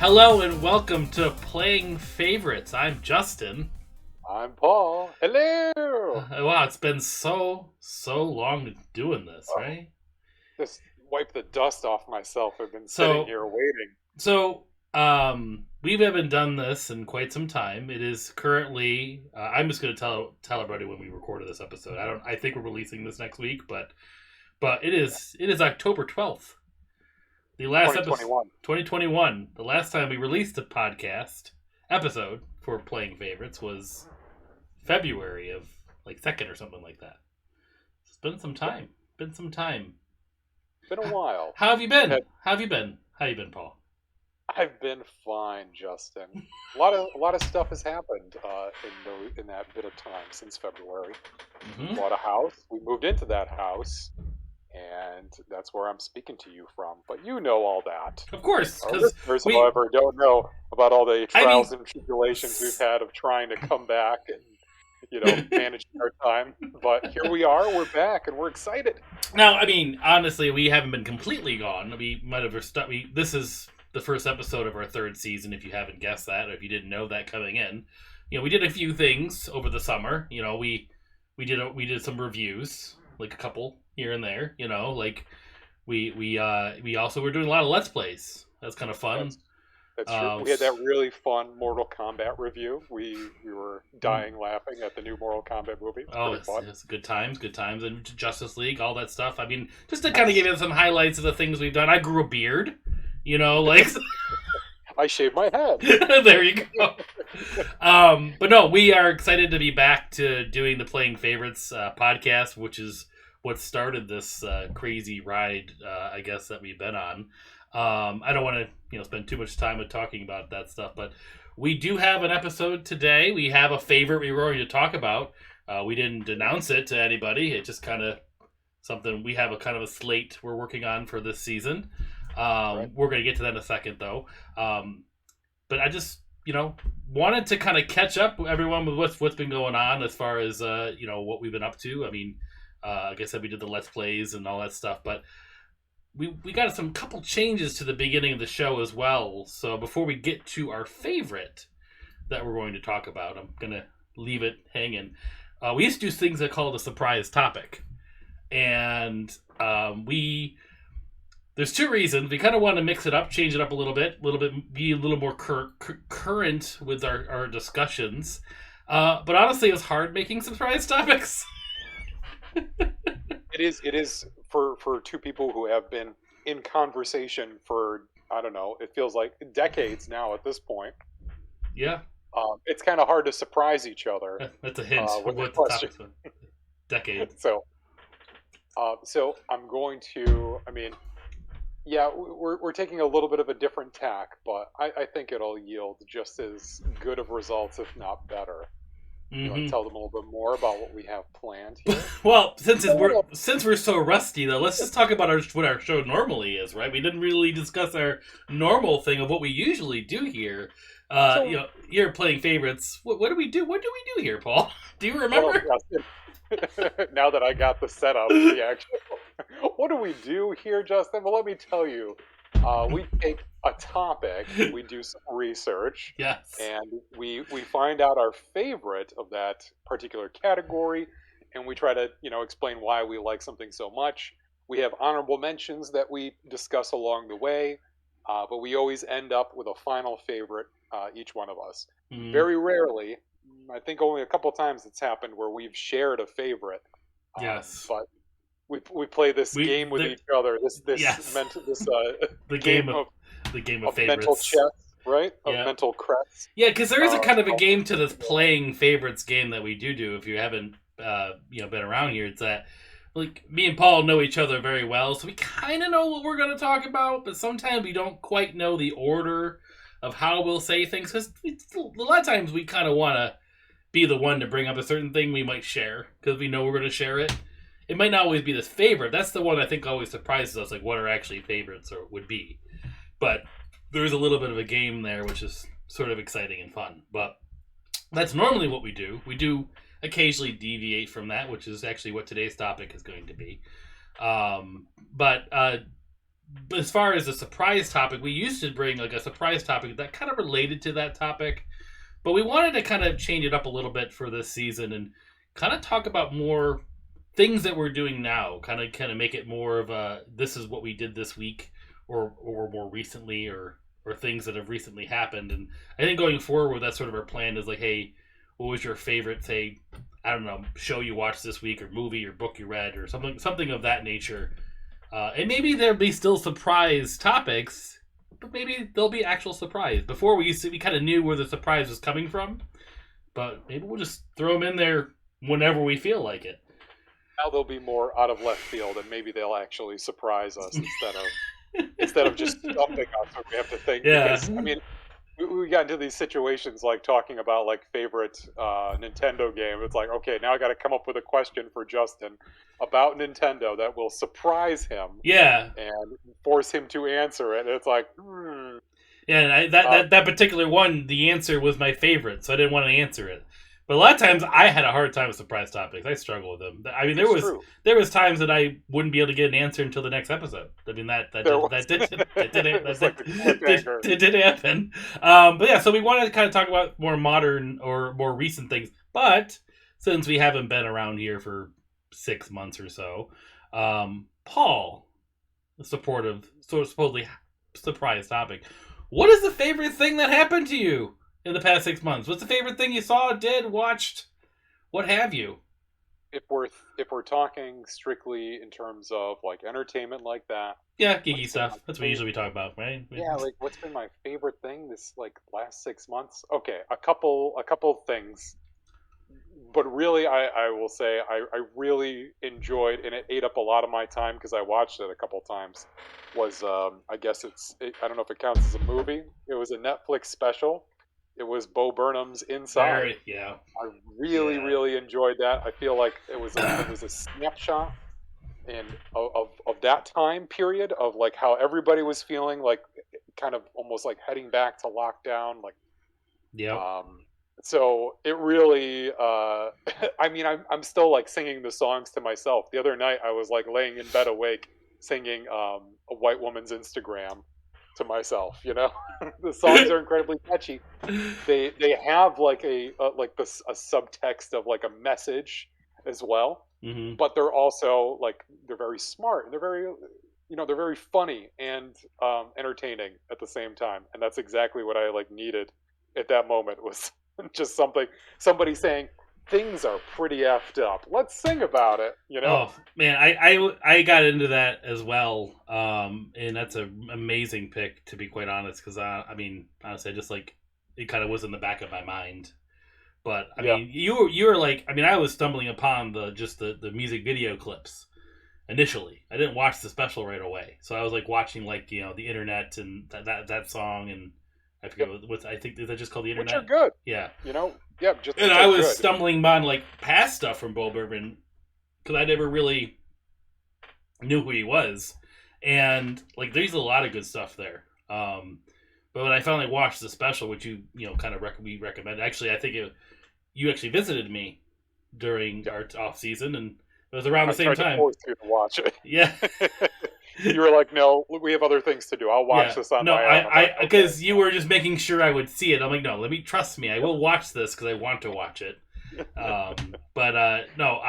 Hello and welcome to Playing Favorites. I'm Justin. I'm Paul. Hello! Wow, it's been so long doing this, right? Just wipe the dust off myself. I've been So- sitting here waiting. So, we haven't done this in quite some time. It is currently, I'm just going to tell everybody when we recorded this episode. I think we're releasing this next week, but it is October 12th. The last episode, 2021. The last time we released a podcast episode for Playing Favorites was February of like 2nd or something like that. It's been some time. Been a while. How have you been? How you been, Paul? I've been fine, Justin. A lot of stuff has happened in that bit of time since February. Mm-hmm. Bought a house. We moved into that house, and that's where I'm speaking to you from. But you know all that. Of course, Our listeners, however, don't know about all the trials and tribulations we've had of trying to come back and managing our time. But here we are. We're back, and we're excited. Now, I mean, honestly, we haven't been completely gone. We might have this is the first episode of our third season, if you haven't guessed that, or if you didn't know that coming in. We did a few things over the summer. We did some reviews, like a couple here and there. We also were doing a lot of Let's Plays. That's kind of fun. That's true. We had that really fun Mortal Kombat review. We were dying laughing at the new Mortal Kombat movie. It's good times, and Justice League, all that stuff. I mean, just to kind of give you some highlights of the things we've done. I grew a beard, I shaved my head. There you go. But no, we are excited to be back to doing the Playing Favorites podcast, which is what started this crazy ride, I guess, that we've been on. I don't want to, spend too much time with talking about that stuff, but we do have an episode today. We have a favorite we were going to talk about. We didn't announce it to anybody. It just kind of something we have a kind of a slate we're working on for this season. Right. We're going to get to that in a second, though. But I just, wanted to kind of catch up with everyone with what's been going on as far as, what we've been up to. I mean, like I said, we did the Let's Plays and all that stuff, but we got some couple changes to the beginning of the show as well. So before we get to our favorite that we're going to talk about, I'm going to leave it hanging. We used to do things that called a surprise topic. And there's two reasons. We kind of want to mix it up, change it up a little bit, be a little more current with our discussions. But honestly, it's hard making surprise topics. It is for two people who have been in conversation for, I don't know, it feels like decades now at this point. Yeah. It's kind of hard to surprise each other. That's a hint with what the topic's been. Decade. So I'm going to, yeah, we're taking a little bit of a different tack, but I think it'll yield just as good of results, if not better. You want to tell them a little bit more about what we have planned here? Well, since we're so rusty, though, let's just talk about what our show normally is, right? We didn't really discuss our normal thing of what we usually do here. You're Playing Favorites. What do we do? What do we do here, Paul? Do you remember? Now that I got the setup, the actual, what do we do here, Justin? Well, let me tell you. We take a topic, we do some research, yes, and we find out our favorite of that particular category, and we try to explain why we like something so much. We have honorable mentions that we discuss along the way, but we always end up with a final favorite, each one of us. Mm-hmm. Very rarely, I think only a couple times it's happened where we've shared a favorite. Yes, but we play this game with each other. The game of favorites. Mental chess, right? Of mental crest. Yeah, because there is a kind of a game to this Playing Favorites game that we do. If you haven't been around here, it's that like me and Paul know each other very well, so we kind of know what we're going to talk about, but sometimes we don't quite know the order of how we'll say things. Because a lot of times we kind of want to be the one to bring up a certain thing we might share because we know we're going to share it. It might not always be this favorite. That's the one I think always surprises us, like what our actually favorites would be. But there's a little bit of a game there, which is sort of exciting and fun. But that's normally what we do. We do occasionally deviate from that, which is actually what today's topic is going to be. But as far as a surprise topic, we used to bring like a surprise topic that kind of related to that topic, but we wanted to kind of change it up a little bit for this season and kind of talk about more things that we're doing now. Kind of make it more of a this is what we did this week, or more recently, or things that have recently happened. And I think going forward, that's sort of our plan is like, hey, what was your favorite, say, I don't know, show you watched this week, or movie, or book you read, or something of that nature. And maybe there'll be still surprise topics, but maybe there'll be actual surprise. Before we kind of knew where the surprise was coming from, but maybe we'll just throw them in there whenever we feel like it. Now they'll be more out of left field, and maybe they'll actually surprise us instead of just stumping us, or we have to think. Yeah. Because I mean, we got into these situations like talking about like favorite Nintendo game. It's like, okay, now I got to come up with a question for Justin about Nintendo that will surprise him. Yeah. And force him to answer it. And it's like, Yeah, and that particular one, the answer was my favorite, so I didn't want to answer it. But a lot of times I had a hard time with surprise topics. I struggle with them. I mean, there was times that I wouldn't be able to get an answer until the next episode. I mean, that did happen. But yeah, so we wanted to kind of talk about more modern or more recent things. But since we haven't been around here for 6 months or so, Paul, the supposedly surprise topic. What is the favorite thing that happened to you in the past 6 months? What's the favorite thing you saw, did, watched, what have you? If we're talking strictly in terms of like entertainment like that, yeah, geeky stuff. That's what usually we talk about, right? Yeah, like what's been my favorite thing this like last 6 months? Okay, a couple things, but really, I will say I really enjoyed, and it ate up a lot of my time because I watched it a couple times. Was I guess I don't know if it counts as a movie. It was a Netflix special. It was Bo Burnham's Inside. Yeah. I really enjoyed that. I feel like it was a snapshot of that time period of like how everybody was feeling, like kind of almost like heading back to lockdown, like yeah. So it really I mean I'm still like singing the songs to myself. The other night I was like laying in bed awake singing a white woman's Instagram to myself, you know. The songs are incredibly catchy. They have like a subtext of like a message as well, but they're also like they're very smart and they're very they're very funny and entertaining at the same time, and that's exactly what I like needed at that moment was just somebody saying things are pretty effed up. Let's sing about it, you know? Oh man, I got into that as well, and that's an amazing pick, to be quite honest. Because I mean, honestly, I just like it kind of was in the back of my mind. But I mean, you were like, I mean, I was stumbling upon the music video clips initially. I didn't watch the special right away, so I was like watching like the internet and that song, and I forget what I think, is that just called the internet? Which are good. Yeah. Just and I was stumbling upon like past stuff from Bo Burnham because I never really knew who he was, and like there's a lot of good stuff there. But when I finally watched the special, which kind of we recommended, actually I think you actually visited me during our off season, and it was around the same time. I forced you to watch it. Yeah. You were like, no, we have other things to do. I'll watch this on my own. Because you were just making sure I would see it. I'm like, no, trust me. I will watch this because I want to watch it. But no,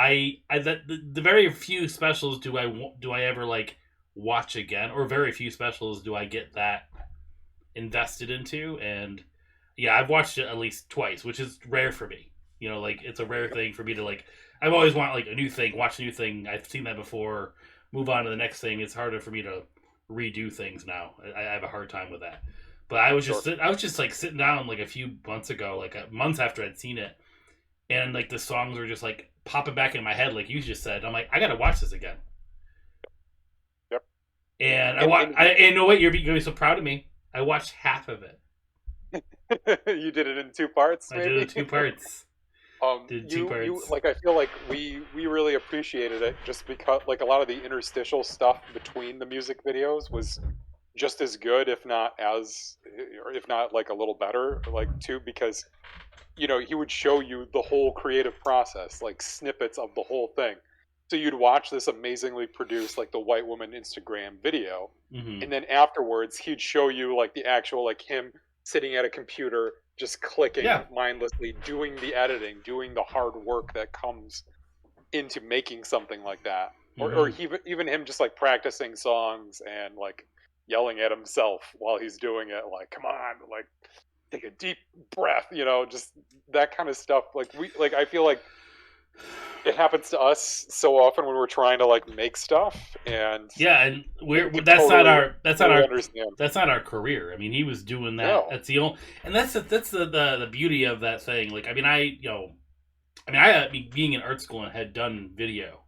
the very few specials do I ever like watch again, or very few specials do I get that invested into. And yeah, I've watched it at least twice, which is rare for me. Like it's a rare thing for me to like. I've always want like a new thing, watch a new thing. I've seen that before. Move on to the next thing. It's harder for me to redo things now. I have a hard time with that. But I was just like sitting down like a few months ago, like months after I'd seen it, and like the songs were just like popping back in my head, like you just said. I'm like, I gotta watch this again. Yep. And you know what? You're gonna be so proud of me. I watched half of it. You did it in 2 parts. Maybe? I did it in 2 parts. You like I feel like we really appreciated it just because like a lot of the interstitial stuff between the music videos was just as good, if not like a little better, like too, because he would show you the whole creative process, like snippets of the whole thing, So you'd watch this amazingly produced, like the white woman Instagram video, Mm-hmm. and then afterwards he'd show you like the actual, like him sitting at a computer, just clicking Yeah. mindlessly, doing the editing, doing the hard work that comes into making something like that, or even him just like practicing songs and like yelling at himself while he's doing it, like come on, like take a deep breath, just that kind of stuff. Like I feel like it happens to us so often when we're trying to like make stuff, and Yeah, and we're we that's totally, not our understand. that's not our career. I mean, he was doing that. No. That's the only, and that's the beauty of that thing. Like, I mean, I being in art school and had done video,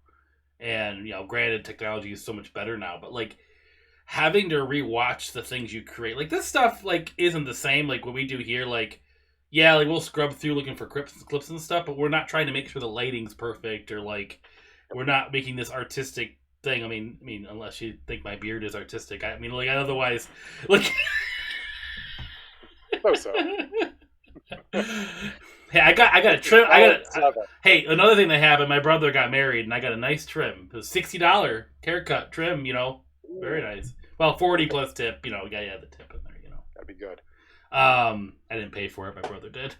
and granted, technology is so much better now, but like having to rewatch the things you create, like this stuff, like isn't the same. Like what we do here, like. Yeah, like we'll scrub through looking for clips and stuff, but we're not trying to make sure the lighting's perfect or like we're not making this artistic thing. I mean, unless you think my beard is artistic. I mean, like otherwise, like. So. Hey, I got a trim. Hey, another thing that happened. My brother got married, and I got a nice trim. It was $60 haircut trim. Very nice. Well, 40 plus tip. You got the tip in there. That'd be good. I didn't pay for it. My brother did.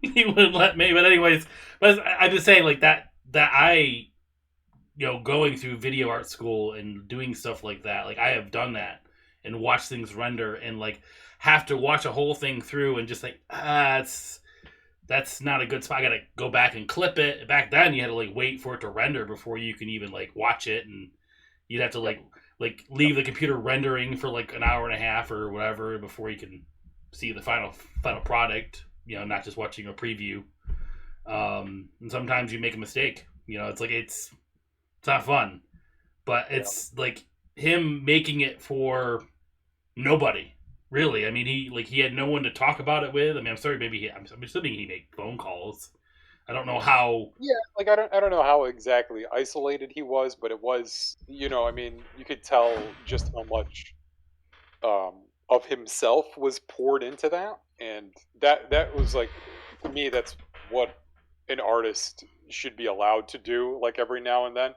He wouldn't let me. But anyways, I'm just saying like that I, going through video art school and doing stuff like that. Like I have done that and watched things render and like have to watch a whole thing through and just like, that's not a good spot. I got to go back and clip it. Back then you had to like wait for it to render before you can even like watch it, and you'd have to like leave the computer rendering for like an hour and a half or whatever before you can see the final product, not just watching a preview. And sometimes you make a mistake, it's like, it's not fun, but it's like him making it for nobody really. I mean, he had no one to talk about it with. I mean, I'm sorry, maybe I'm assuming he made phone calls. I don't know how. Yeah, like I don't know how exactly isolated he was, but it was, I mean, you could tell just how much of himself was poured into that, and that was like, to me, that's what an artist should be allowed to do. Like every now and then,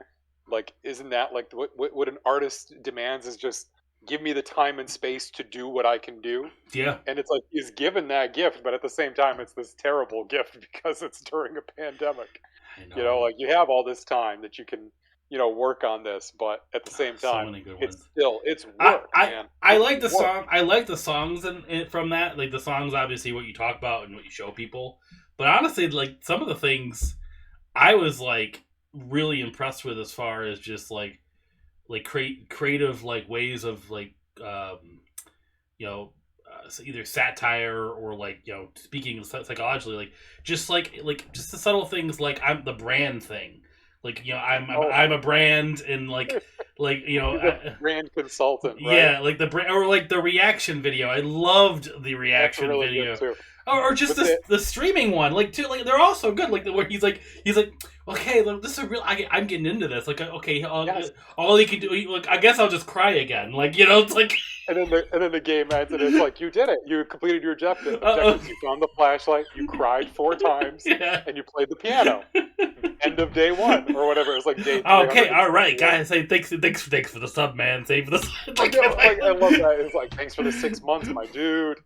like isn't that like what an artist demands is just give me the time and space to do what I can do. Yeah. And it's like he's given that gift, but at the same time, it's this terrible gift because it's during a pandemic. Like you have all this time that you can, work on this, but at the same time, it's work. I like the song. I like the songs from that. Like the songs, obviously, what you talk about and what you show people. But honestly, like some of the things, I was like really impressed with as far as just like creative like ways of like either satire or like speaking psychologically, like just just the subtle things, like I'm the brand thing, like I'm a brand, and like brand consultant, right? Yeah, like the brand, or like the reaction video. I loved the reaction really video too. or just the streaming one, like too, like they're all so good, like where he's like okay, look, this is a real. I'm getting into this. Like, okay, all he can do. Like, I guess I'll just cry again. Like, it's like. And then the game ends, and it's like you did it. You completed your objectives. You found the flashlight. You cried 4 times, and you played the piano. End of day 1 or whatever. It was like day. Okay, all right, guys. Say thanks for the sub, man. Say for the. I love that. It's like thanks for the 6 months, my dude.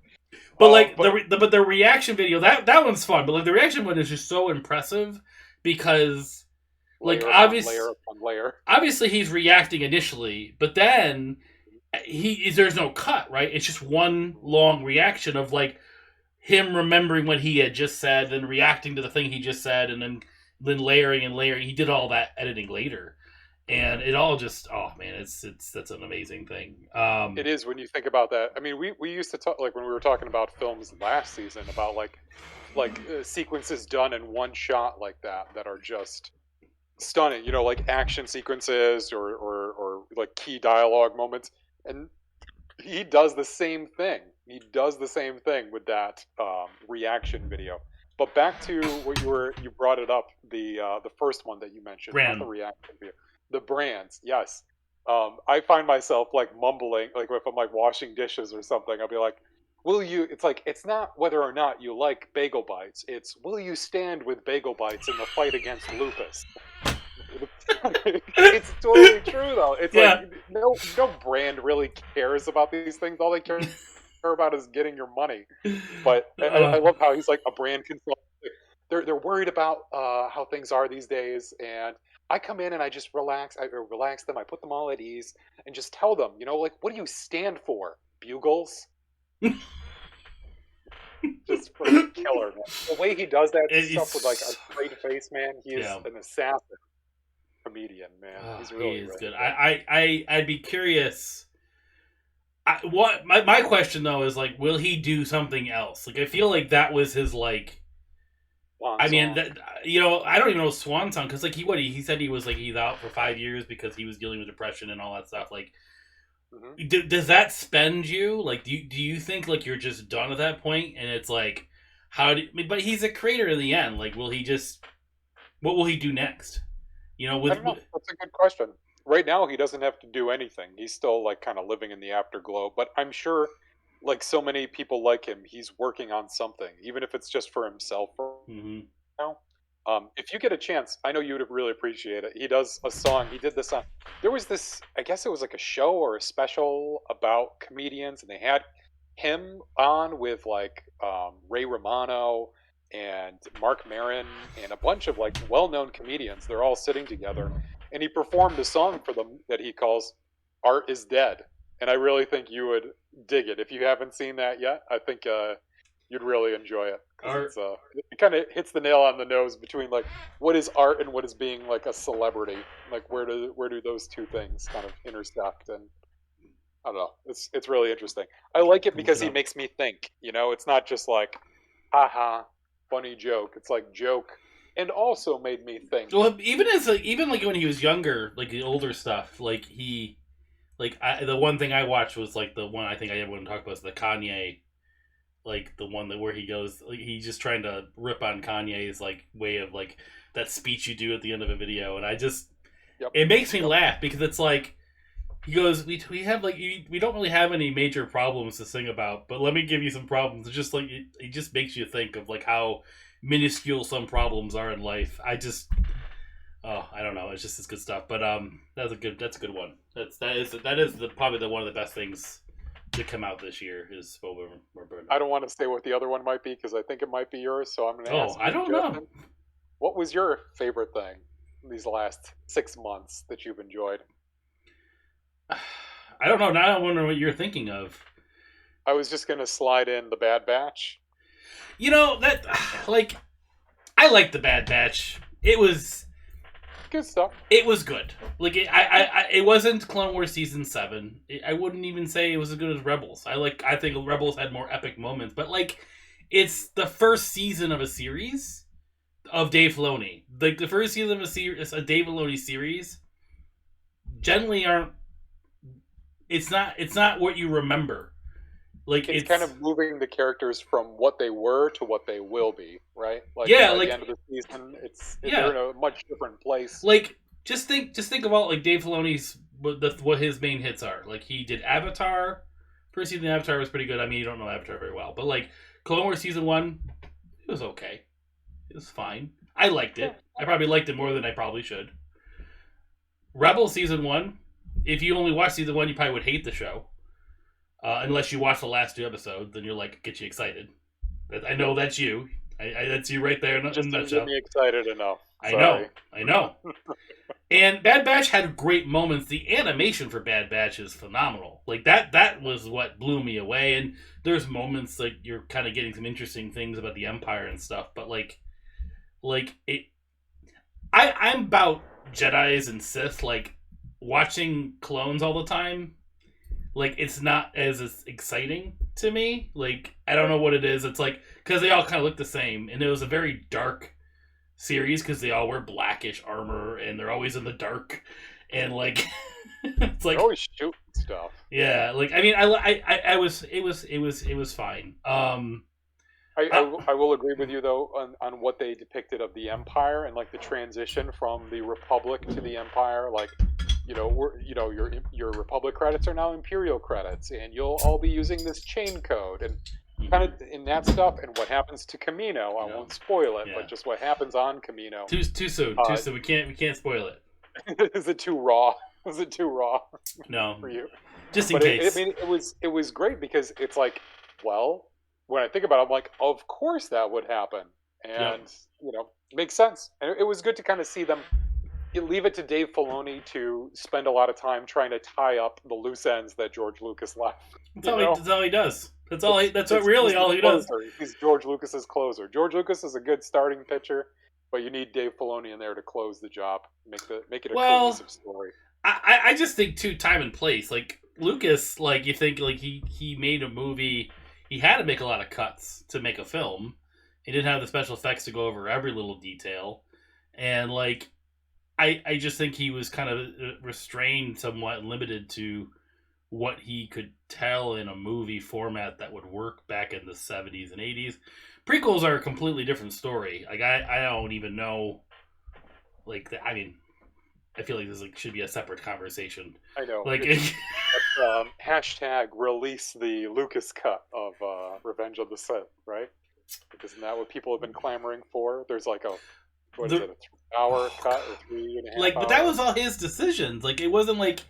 But the reaction video, that one's fun. But like the reaction one is just so impressive. Because, like, obviously he's reacting initially, but then there's no cut, right? It's just one long reaction of like him remembering what he had just said, then reacting to the thing he just said, and then layering and layering. He did all that editing later, and it all just, oh man, that's an amazing thing. It is when you think about that. I mean, we used to talk, like when we were talking about films last season, about like sequences done in one shot like that are just stunning, like action sequences or like key dialogue moments, and he does the same thing with that reaction video. But back to what you brought it up, the first one that you mentioned, not the reaction video, the brands. Yes. I find myself like mumbling, like if I'm like washing dishes or something, I'll be like, it's like, it's not whether or not you like Bagel Bites. It's, will you stand with Bagel Bites in the fight against lupus? It's totally true, though. It's Yeah. like no brand really cares about these things. All they care about is getting your money. But I love how he's like a brand consultant. They're worried about how things are these days, and I come in and I just relax. I relax them. I put them all at ease, and just tell them, like, what do you stand for? Bugles. Just freaking killer, man. The way he does that stuff with like a straight face, man. He is an assassin comedian, man. He's really he is good. I'd be curious. What my question though is like, will he do something else? Like, I feel like that was his like. I mean, that, I don't even know swan song because like he said he's out for 5 years because he was dealing with depression and all that stuff. Like, does that spend you? Like, do you think like you're just done at that point and it's like, but he's a creator in the end. Like, what will he do next? I don't know. That's a good question. Right now, he doesn't have to do anything. He's still like kind of living in the afterglow, but I'm sure. Like so many people like him, he's working on something, even if it's just for himself. If you get a chance, I know you would really appreciate it. He does a song. He did this song. There was this, I guess it was like a show or a special about comedians, and they had him on with like Ray Romano and Mark Maron and a bunch of like well-known comedians. They're all sitting together, and he performed a song for them that he calls "Art Is Dead." And I really think you would dig it. If you haven't seen that yet, I think you'd really enjoy it. It kind of hits the nail on the nose between like what is art and what is being like a celebrity. Like where do those two things kind of intersect? And I don't know. It's really interesting. I like it because he makes me think. It's not just like, haha, funny joke. It's like joke and also made me think. Well, even like when he was younger, like the older stuff, like he. Like, the one thing I watched was, like, the one I think I wouldn't talk about is the Kanye, like, the one where he goes, like, he's just trying to rip on Kanye's, like, way of, like, that speech you do at the end of a video, and I just, it makes me laugh, because it's like, he goes, we have, like, we don't really have any major problems to sing about, but let me give you some problems. It's just, like, it just makes you think of, like, how minuscule some problems are in life. I don't know. It's good stuff. But that's a good one. That is probably one of the best things to come out this year is Burnham. I don't want to say what the other one might be because I think it might be yours. So I'm going to ask you, I don't know. What was your favorite thing these last 6 months that you've enjoyed? I don't know. Now I wonder what you're thinking of. I was just going to slide in The Bad Batch. That like I liked The Bad Batch. It was good stuff. It was good. Like it wasn't Clone Wars season 7. I wouldn't even say it was as good as Rebels. I think Rebels had more epic moments, but like it's the first season of a series of Dave Filoni. Like the first season of a Dave Filoni series generally aren't. It's not what you remember. Like it's kind of moving the characters from what they were to what they will be, right? Like at the end of the season, they're in a much different place. Like just think about like Dave Filoni's what his main hits are. Like he did Avatar. First season of Avatar was pretty good. I mean, you don't know Avatar very well, but like Clone Wars season 1, it was okay. It was fine. I liked it. I probably liked it more than I probably should. Rebel season 1. If you only watch season 1, you probably would hate the show. Unless you watch the last 2 episodes, then you're like, get you excited. I know that's you. That's you right there in a nutshell. Just get me excited enough. Sorry. I know. And Bad Batch had great moments. The animation for Bad Batch is phenomenal. Like that was what blew me away. And there's moments like you're kind of getting some interesting things about the Empire and stuff. But I'm about Jedis and Sith. Like watching clones all the time. Like, it's not as exciting to me. Like, I don't know what it is. It's like, because they all kind of look the same. And it was a very dark series because they all wear blackish armor and they're always in the dark. And, like, it's like. They're always shooting stuff. Yeah. Like, I mean, it was fine. I will agree with you, though, on what they depicted of the Empire and, like, the transition from the Republic to the Empire. Like, your Republic credits are now Imperial credits, and you'll all be using this chain code, and kind of in that stuff. And what happens to Kamino? I won't spoil it, but just what happens on Kamino. Too soon. We can't spoil it. Is it too raw? Was it too raw No, for you? just in But case. it was great because it's like, well, when I think about it, I'm like, of course that would happen, Yep. and it makes sense. And it was good to kind of see them. You leave it to Dave Filoni to spend a lot of time trying to tie up the loose ends that George Lucas left. That's all he does. That's He's really the all he does. closer. He's George Lucas's closer. George Lucas is a good starting pitcher, but you need Dave Filoni in there to close the job, make it a cohesive story. I just think too, time and place. Like Lucas, like you think like he made a movie. He had to make a lot of cuts to make a film. He didn't have the special effects to go over every little detail, and like I just think he was kind of restrained somewhat and limited to what he could tell in a movie format that would work back in the 70s and 80s. Prequels are a completely different story. Like I don't even know. Like I mean, I feel like this should be a separate conversation. I know. Like hashtag release the Lucas cut of Revenge of the Sith, right? Isn't that what people have been clamoring for? There's like a 3-hour cut or 3.5 like, but that was all his decisions. Like, it wasn't like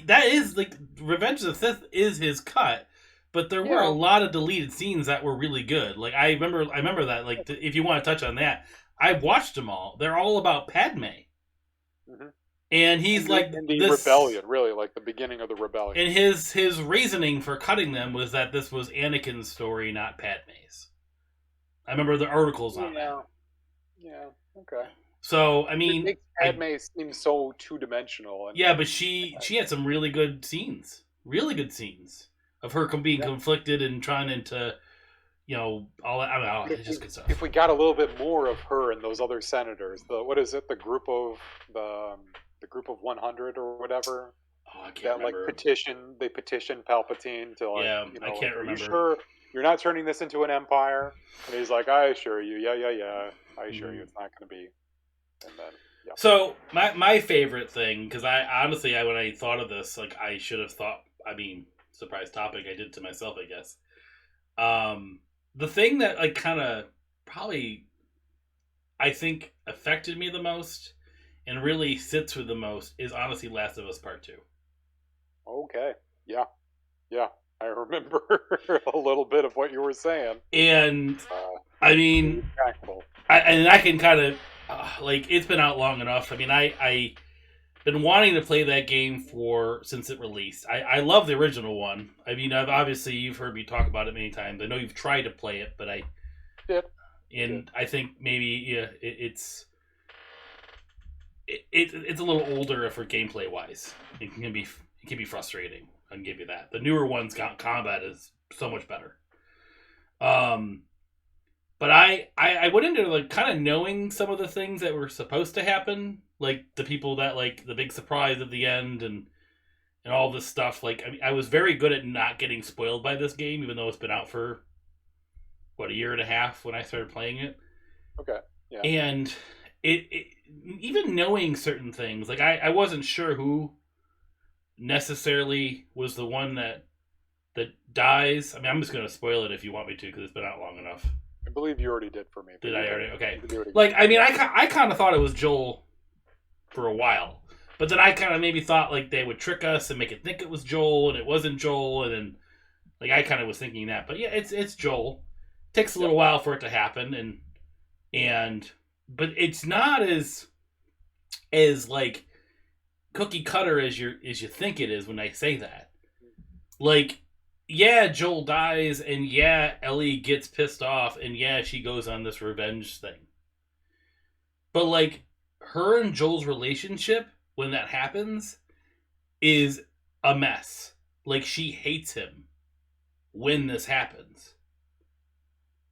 that is like Revenge of the Sith is his cut, but there were a lot of deleted scenes that were really good. Like, I remember that. Like, if you want to touch on that, I've watched them all. They're all about Padme, and he's in the rebellion, really, like the beginning of the rebellion. And his reasoning for cutting them was that this was Anakin's story, not Padme's. I remember the articles on that. Yeah. Okay. So I mean, it makes Padme seem so two-dimensional. Yeah, but she had some really good scenes of her being conflicted and trying to, all that. I mean, it's just good stuff. If we got a little bit more of her and those other senators, the group of 100 or whatever. Oh, I can't remember. They petitioned Palpatine to I can't remember. Are you sure you're not turning this into an empire? And he's like, I assure you, yeah. I assure you, it's not going to be. And then, yeah. So my favorite thing, because I honestly, when I thought of this, like I should have thought. I mean, surprise topic. I did to myself, I guess. The thing that like kind of probably I think affected me the most and really sits with the most is honestly Last of Us Part 2. Okay. Yeah. I remember a little bit of what you were saying. And I mean, I can kind of like it's been out long enough. I mean, I been wanting to play that game since it released. I love the original one. I mean, obviously you've heard me talk about it many times. I know you've tried to play it, but I did. And I think maybe it's a little older for gameplay wise. It can be frustrating. I can give you that. The newer one's got combat is so much better. But I went into like kind of knowing some of the things that were supposed to happen, like the people that like the big surprise at the end and all this stuff. Like I was very good at not getting spoiled by this game, even though it's been out for a year and a half when I started playing it. Okay. Yeah. And it even knowing certain things, like I wasn't sure who necessarily was the one that dies. I mean, I'm just going to spoil it if you want me to because it's been out long enough. I believe you already did for me. Did I already? Okay. Like, I mean, I kind of thought it was Joel for a while, but then I kind of maybe thought like they would trick us and make it think it was Joel and it wasn't Joel, and then like I kind of was thinking that. But yeah, it's Joel. It takes a little while for it to happen, but it's not as like cookie cutter as you think it is when I say that. Like, yeah, Joel dies, and yeah, Ellie gets pissed off, and yeah, she goes on this revenge thing. But like, her and Joel's relationship when that happens is a mess. Like, she hates him when this happens.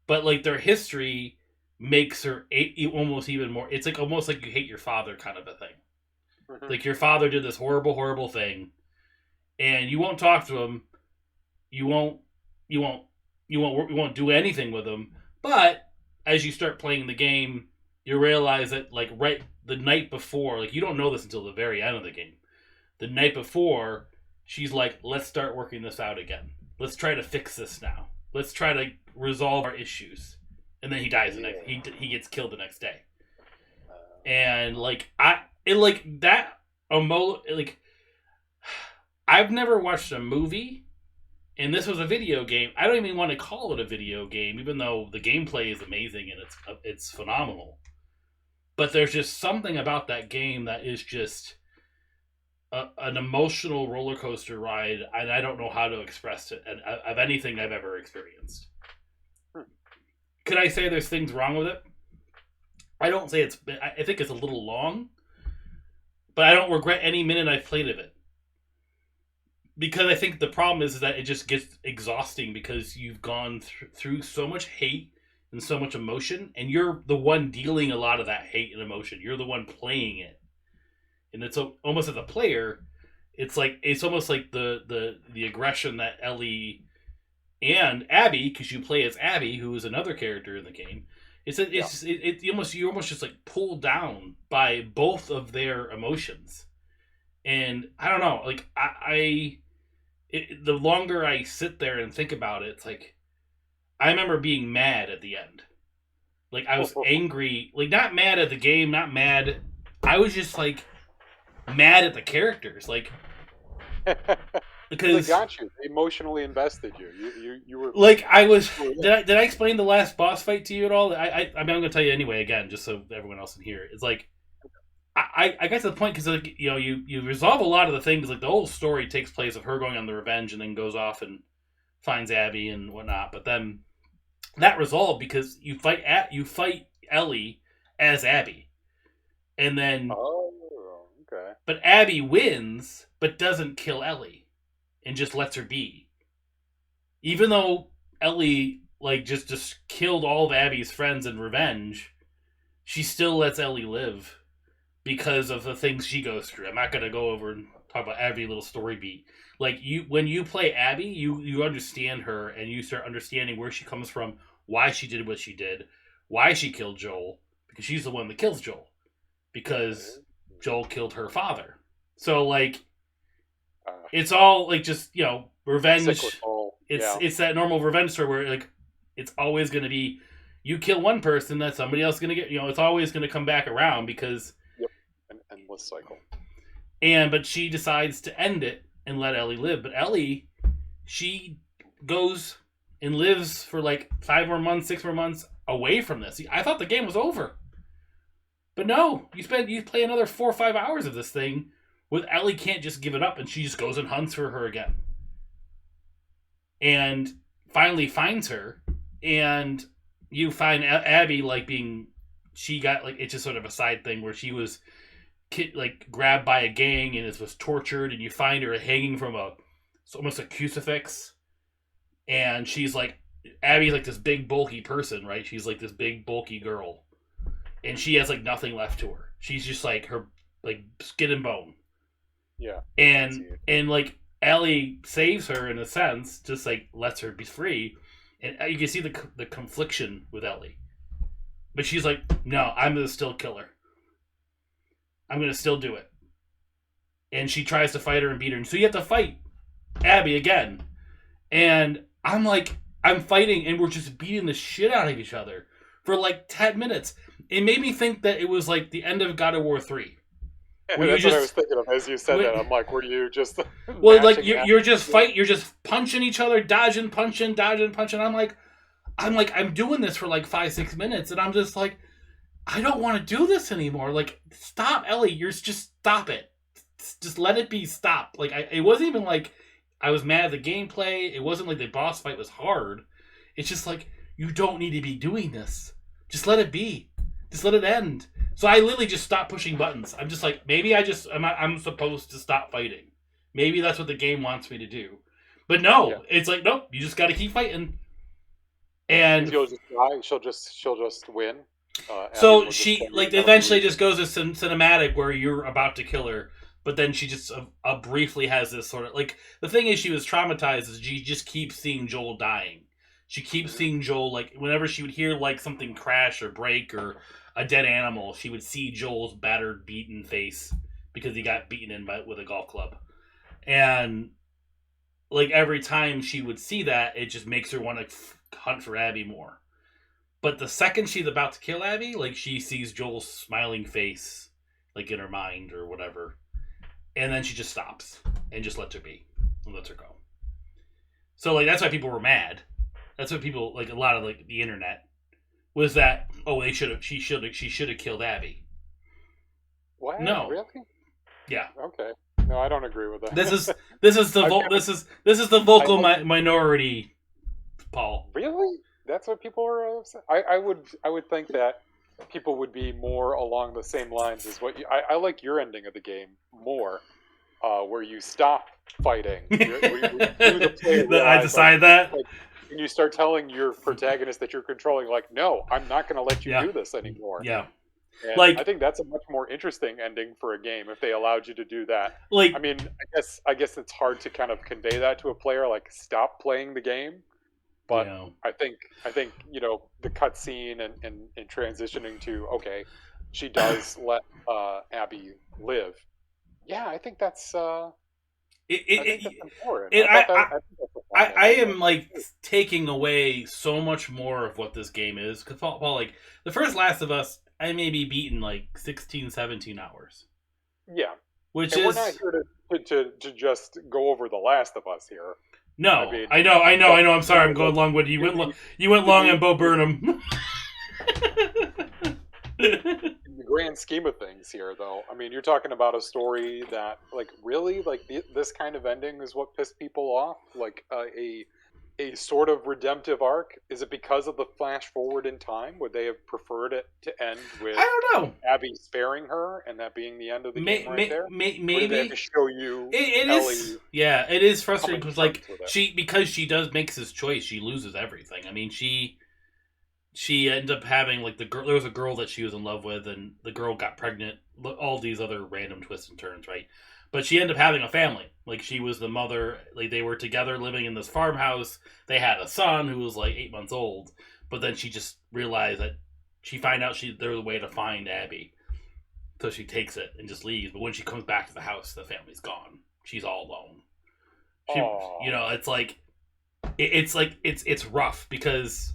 But like, their history makes her almost even more. It's like almost like you hate your father kind of a thing. Like your father did this horrible, horrible thing, and you won't talk to him. You won't do anything with him. But as you start playing the game, you realize that like right the night before, like you don't know this until the very end of the game. The night before, she's like, "Let's start working this out again. Let's try to fix this now. Let's try to resolve our issues." And then he dies the next. He gets killed the next day. And like it like that like I've never watched a movie, and this was a video game. I don't even want to call it a video game, even though the gameplay is amazing and it's phenomenal. But there's just something about that game that is just an emotional roller coaster ride, and I don't know how to express it of anything I've ever experienced. Could I say there's things wrong with it? I don't say it's. I think it's a little long, but I don't regret any minute I've played of it. Because I think the problem is that it just gets exhausting because you've gone through so much hate and so much emotion, and you're the one dealing a lot of that hate and emotion. You're the one playing it, and it's almost as a player, it's almost like the aggression that Ellie and Abby, because you play as Abby, who is another character in the game. You're almost just like pulled down by both of their emotions, and I don't know, like the longer I sit there and think about it, it's like I remember being mad at the end. Like I was angry, like not mad at the game, not mad. I was just like mad at the characters, like because they got you, they emotionally invested you. You were like I was. Did I explain the last boss fight to you at all? I mean, I'm going to tell you anyway again, just so everyone else can hear it. It's like I got to the point because like you resolve a lot of the things. Like the whole story takes place of her going on the revenge and then goes off and finds Abby and whatnot. But then that resolved because you fight Ellie as Abby, and then okay. But Abby wins, but doesn't kill Ellie, and just lets her be. Even though Ellie like just killed all of Abby's friends in revenge, she still lets Ellie live. Because of the things she goes through. I'm not going to go over and talk about every little story beat. Like when you play Abby, you understand her and you start understanding where she comes from, why she did what she did, why she killed Joel, because she's the one that kills Joel. Because Joel killed her father. So like it's all like just, revenge. It's that normal revenge story where like it's always going to be you kill one person that somebody else is going to get, it's always going to come back around because endless cycle. But she decides to end it and let Ellie live. But Ellie, she goes and lives for like 5 more months, 6 more months away from this. I thought the game was over. But no, you play another 4 or 5 hours of this thing with Ellie can't just give it up and she just goes and hunts for her again. And finally finds her. And you find Abby she got like, it's just sort of a side thing where she was grabbed by a gang and was tortured, and you find her hanging from almost a crucifix, and she's like Abby's like this big bulky person, right? She's like this big bulky girl, and she has like nothing left to her. She's just like her like skin and bone. Yeah. And like Ellie saves her in a sense, just like lets her be free, and you can see the confliction with Ellie, but she's like, no, I'm gonna still kill her. I'm going to still do it. And she tries to fight her and beat her. And so you have to fight Abby again. And I'm fighting and we're just beating the shit out of each other for like 10 minutes. It made me think that it was like the end of God of War 3. That's what I was thinking of as you said that. I'm like, were you just... Well, like you're just punching each other, dodging, punching. I'm doing this for like 5-6 minutes. And I'm just like, I don't want to do this anymore. Like, stop, Ellie. Just stop it. Just let it be. Stop. Like, it wasn't even like I was mad at the gameplay. It wasn't like the boss fight was hard. It's just like, you don't need to be doing this. Just let it be. Just let it end. So I literally just stopped pushing buttons. I'm just like, maybe I'm supposed to stop fighting. Maybe that's what the game wants me to do. But no, It's like, nope, you just got to keep fighting. And she'll just die. She'll just win. So she eventually just goes to cinematic where you're about to kill her, but then she just briefly has this sort of like, the thing is she was traumatized is she just keeps seeing Joel dying. She keeps seeing Joel, like whenever she would hear like something crash or break or a dead animal, she would see Joel's battered, beaten face because he got beaten with a golf club. And like every time she would see that, it just makes her want to hunt for Abby more. But the second she's about to kill Abby, like she sees Joel's smiling face like in her mind or whatever, and then she just stops and just lets her be and lets her go. So like that's why people were mad. That's what people like a lot of like the internet was that she should have killed Abby. What? No. Really? Yeah. Okay. No, I don't agree with that. This is the vocal minority, Paul. Really? That's what people are upset? I would think that people would be more along the same lines as what you. I like your ending of the game more, where you stop fighting. I decide that. And you start telling your protagonist that you're controlling, like, no, I'm not going to let you do this anymore. Yeah. And like, I think that's a much more interesting ending for a game if they allowed you to do that. Like, I mean, I guess it's hard to kind of convey that to a player, like stop playing the game. But I think the cutscene and transitioning to she does let Abby live. Yeah, I think that's I think that's important. I am like taking away so much more of what this game is because Paul, like the first Last of Us, I maybe beaten like 16, 17 hours. Yeah, which we're not here to just go over The Last of Us here. No, I know. I'm sorry, I'm going long with you. You went long on Bo Burnham. In the grand scheme of things here, though, I mean, you're talking about a story that, like, really, like, this kind of ending is what pissed people off? Like, a sort of redemptive arc? Is it because of the flash forward in time? Would they have preferred it to end with I don't know. Abby sparing her and that being the end of the game right there? Maybe they have to show you it Ellie is. Yeah, it is frustrating because like because she does make this choice, she loses everything. I mean, she ended up having like there was a girl that she was in love with, and the girl got pregnant. All these other random twists and turns, right? But she ended up having a family. Like, she was the mother. Like, they were together living in this farmhouse. They had a son who was, like, 8 months old. But then she just realized that she found out there was a way to find Abby. So she takes it and just leaves. But when she comes back to the house, the family's gone. She's all alone. It's like... It's rough because...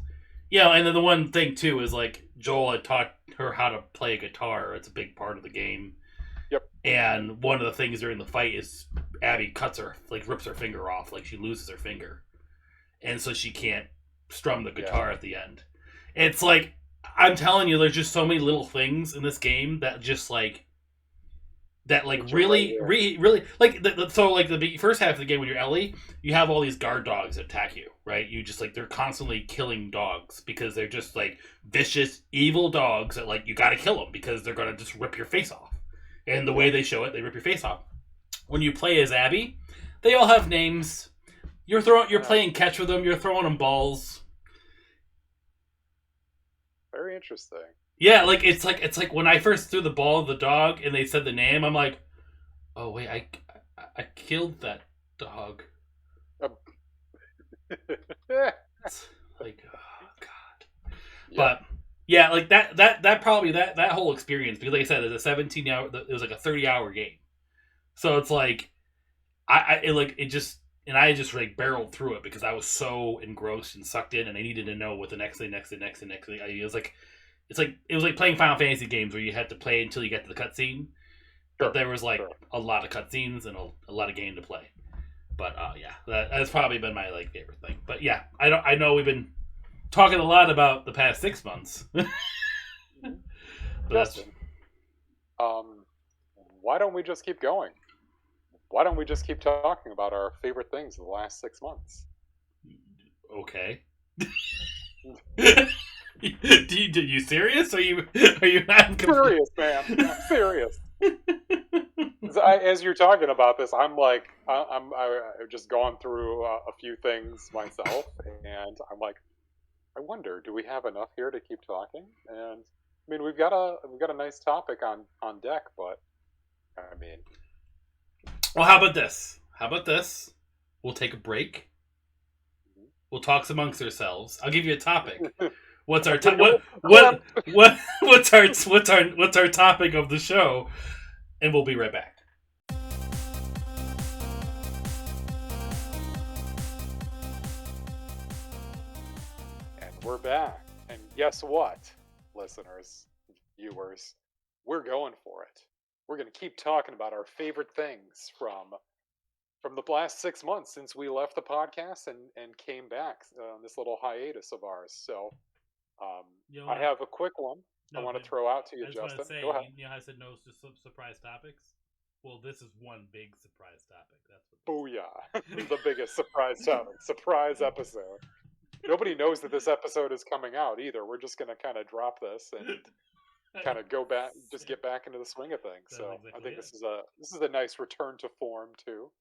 and then the one thing, too, is, like, Joel had taught her how to play guitar. It's a big part of the game. Yep. And one of the things during the fight is Abby rips her finger off, like she loses her finger, and so she can't strum the guitar at the end. It's like, I'm telling you, there's just so many little things in this game that just like really like the first half of the game when you're Ellie, you have all these guard dogs that attack you, right? You just like they're constantly killing dogs because they're just like vicious, evil dogs that like you got to kill them because they're gonna just rip your face off. And the way they show it, they rip your face off. When you play as Abby, they all have names. You're playing catch with them. You're throwing them balls. Very interesting. Yeah, like it's like when I first threw the ball at the dog and they said the name, I'm like, oh wait, I killed that dog. Like, oh god. Yeah. But yeah, like that probably that whole experience, because like I said, it's a 17-hour, it was like a 30-hour game. So it's like I just like barreled through it because I was so engrossed and sucked in, and I needed to know what the next thing. It was like playing Final Fantasy games where you had to play until you get to the cutscene. But there was like a lot of cutscenes and a lot of game to play. But that's probably been my like favorite thing. But yeah, I know we've been talking a lot about the past 6 months. Justin, why don't we just keep going? Why don't we just keep talking about our favorite things in the last 6 months? Okay. Are you serious? Are you not serious, man? I'm serious. As you're talking about this, I'm like, I'm just going through a few things myself, and I'm like, I wonder, do we have enough here to keep talking? And I mean, we've got a nice topic on deck, but I mean, well, how about this? We'll take a break. We'll talk amongst ourselves. I'll give you a topic. What's our what's our topic of the show? And we'll be right back. And we're back. And guess what, listeners, viewers? We're going for it. we're going to keep talking about our favorite things from the last 6 months since we left the podcast and came back on this little hiatus of ours. So You know I what? have a quick one I No, want to but throw out to you, I just want to Justin. say, Go ahead. you know how I said no to surprise topics? Well, this is one big surprise topic. That's what. Booyah. The biggest surprise topic. Surprise episode. Nobody knows that this episode is coming out either. We're just going to kind of drop this and kind of go back, just get back into the swing of things. That's So exactly I think it. this is a nice return to form too.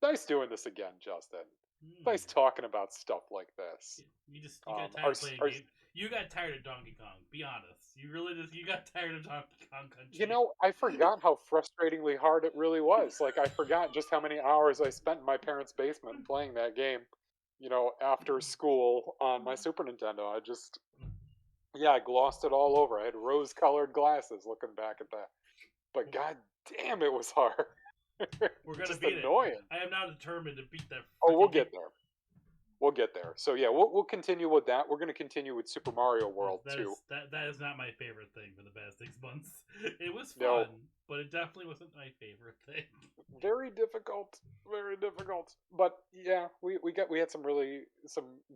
Nice doing this again, Justin. Nice talking about stuff like this. You got tired of playing our, games. You got tired of Donkey Kong. Be honest. You got tired of Donkey Kong Country. You know, I forgot how frustratingly hard it really was. Like I forgot just how many hours I spent in my parents' basement playing that game. You know, after school on my Super Nintendo. I glossed it all over. I had rose-colored glasses looking back at that. But god damn, it was hard. We're gonna just beat annoying. it. I am now determined to beat that. Oh, we'll get there. We'll get there. So yeah, we'll continue with that. We're going to continue with Super Mario World too. That is not my favorite thing for the past 6 months. It was fun, but it definitely wasn't my favorite thing. Very difficult, very difficult. But yeah, we had some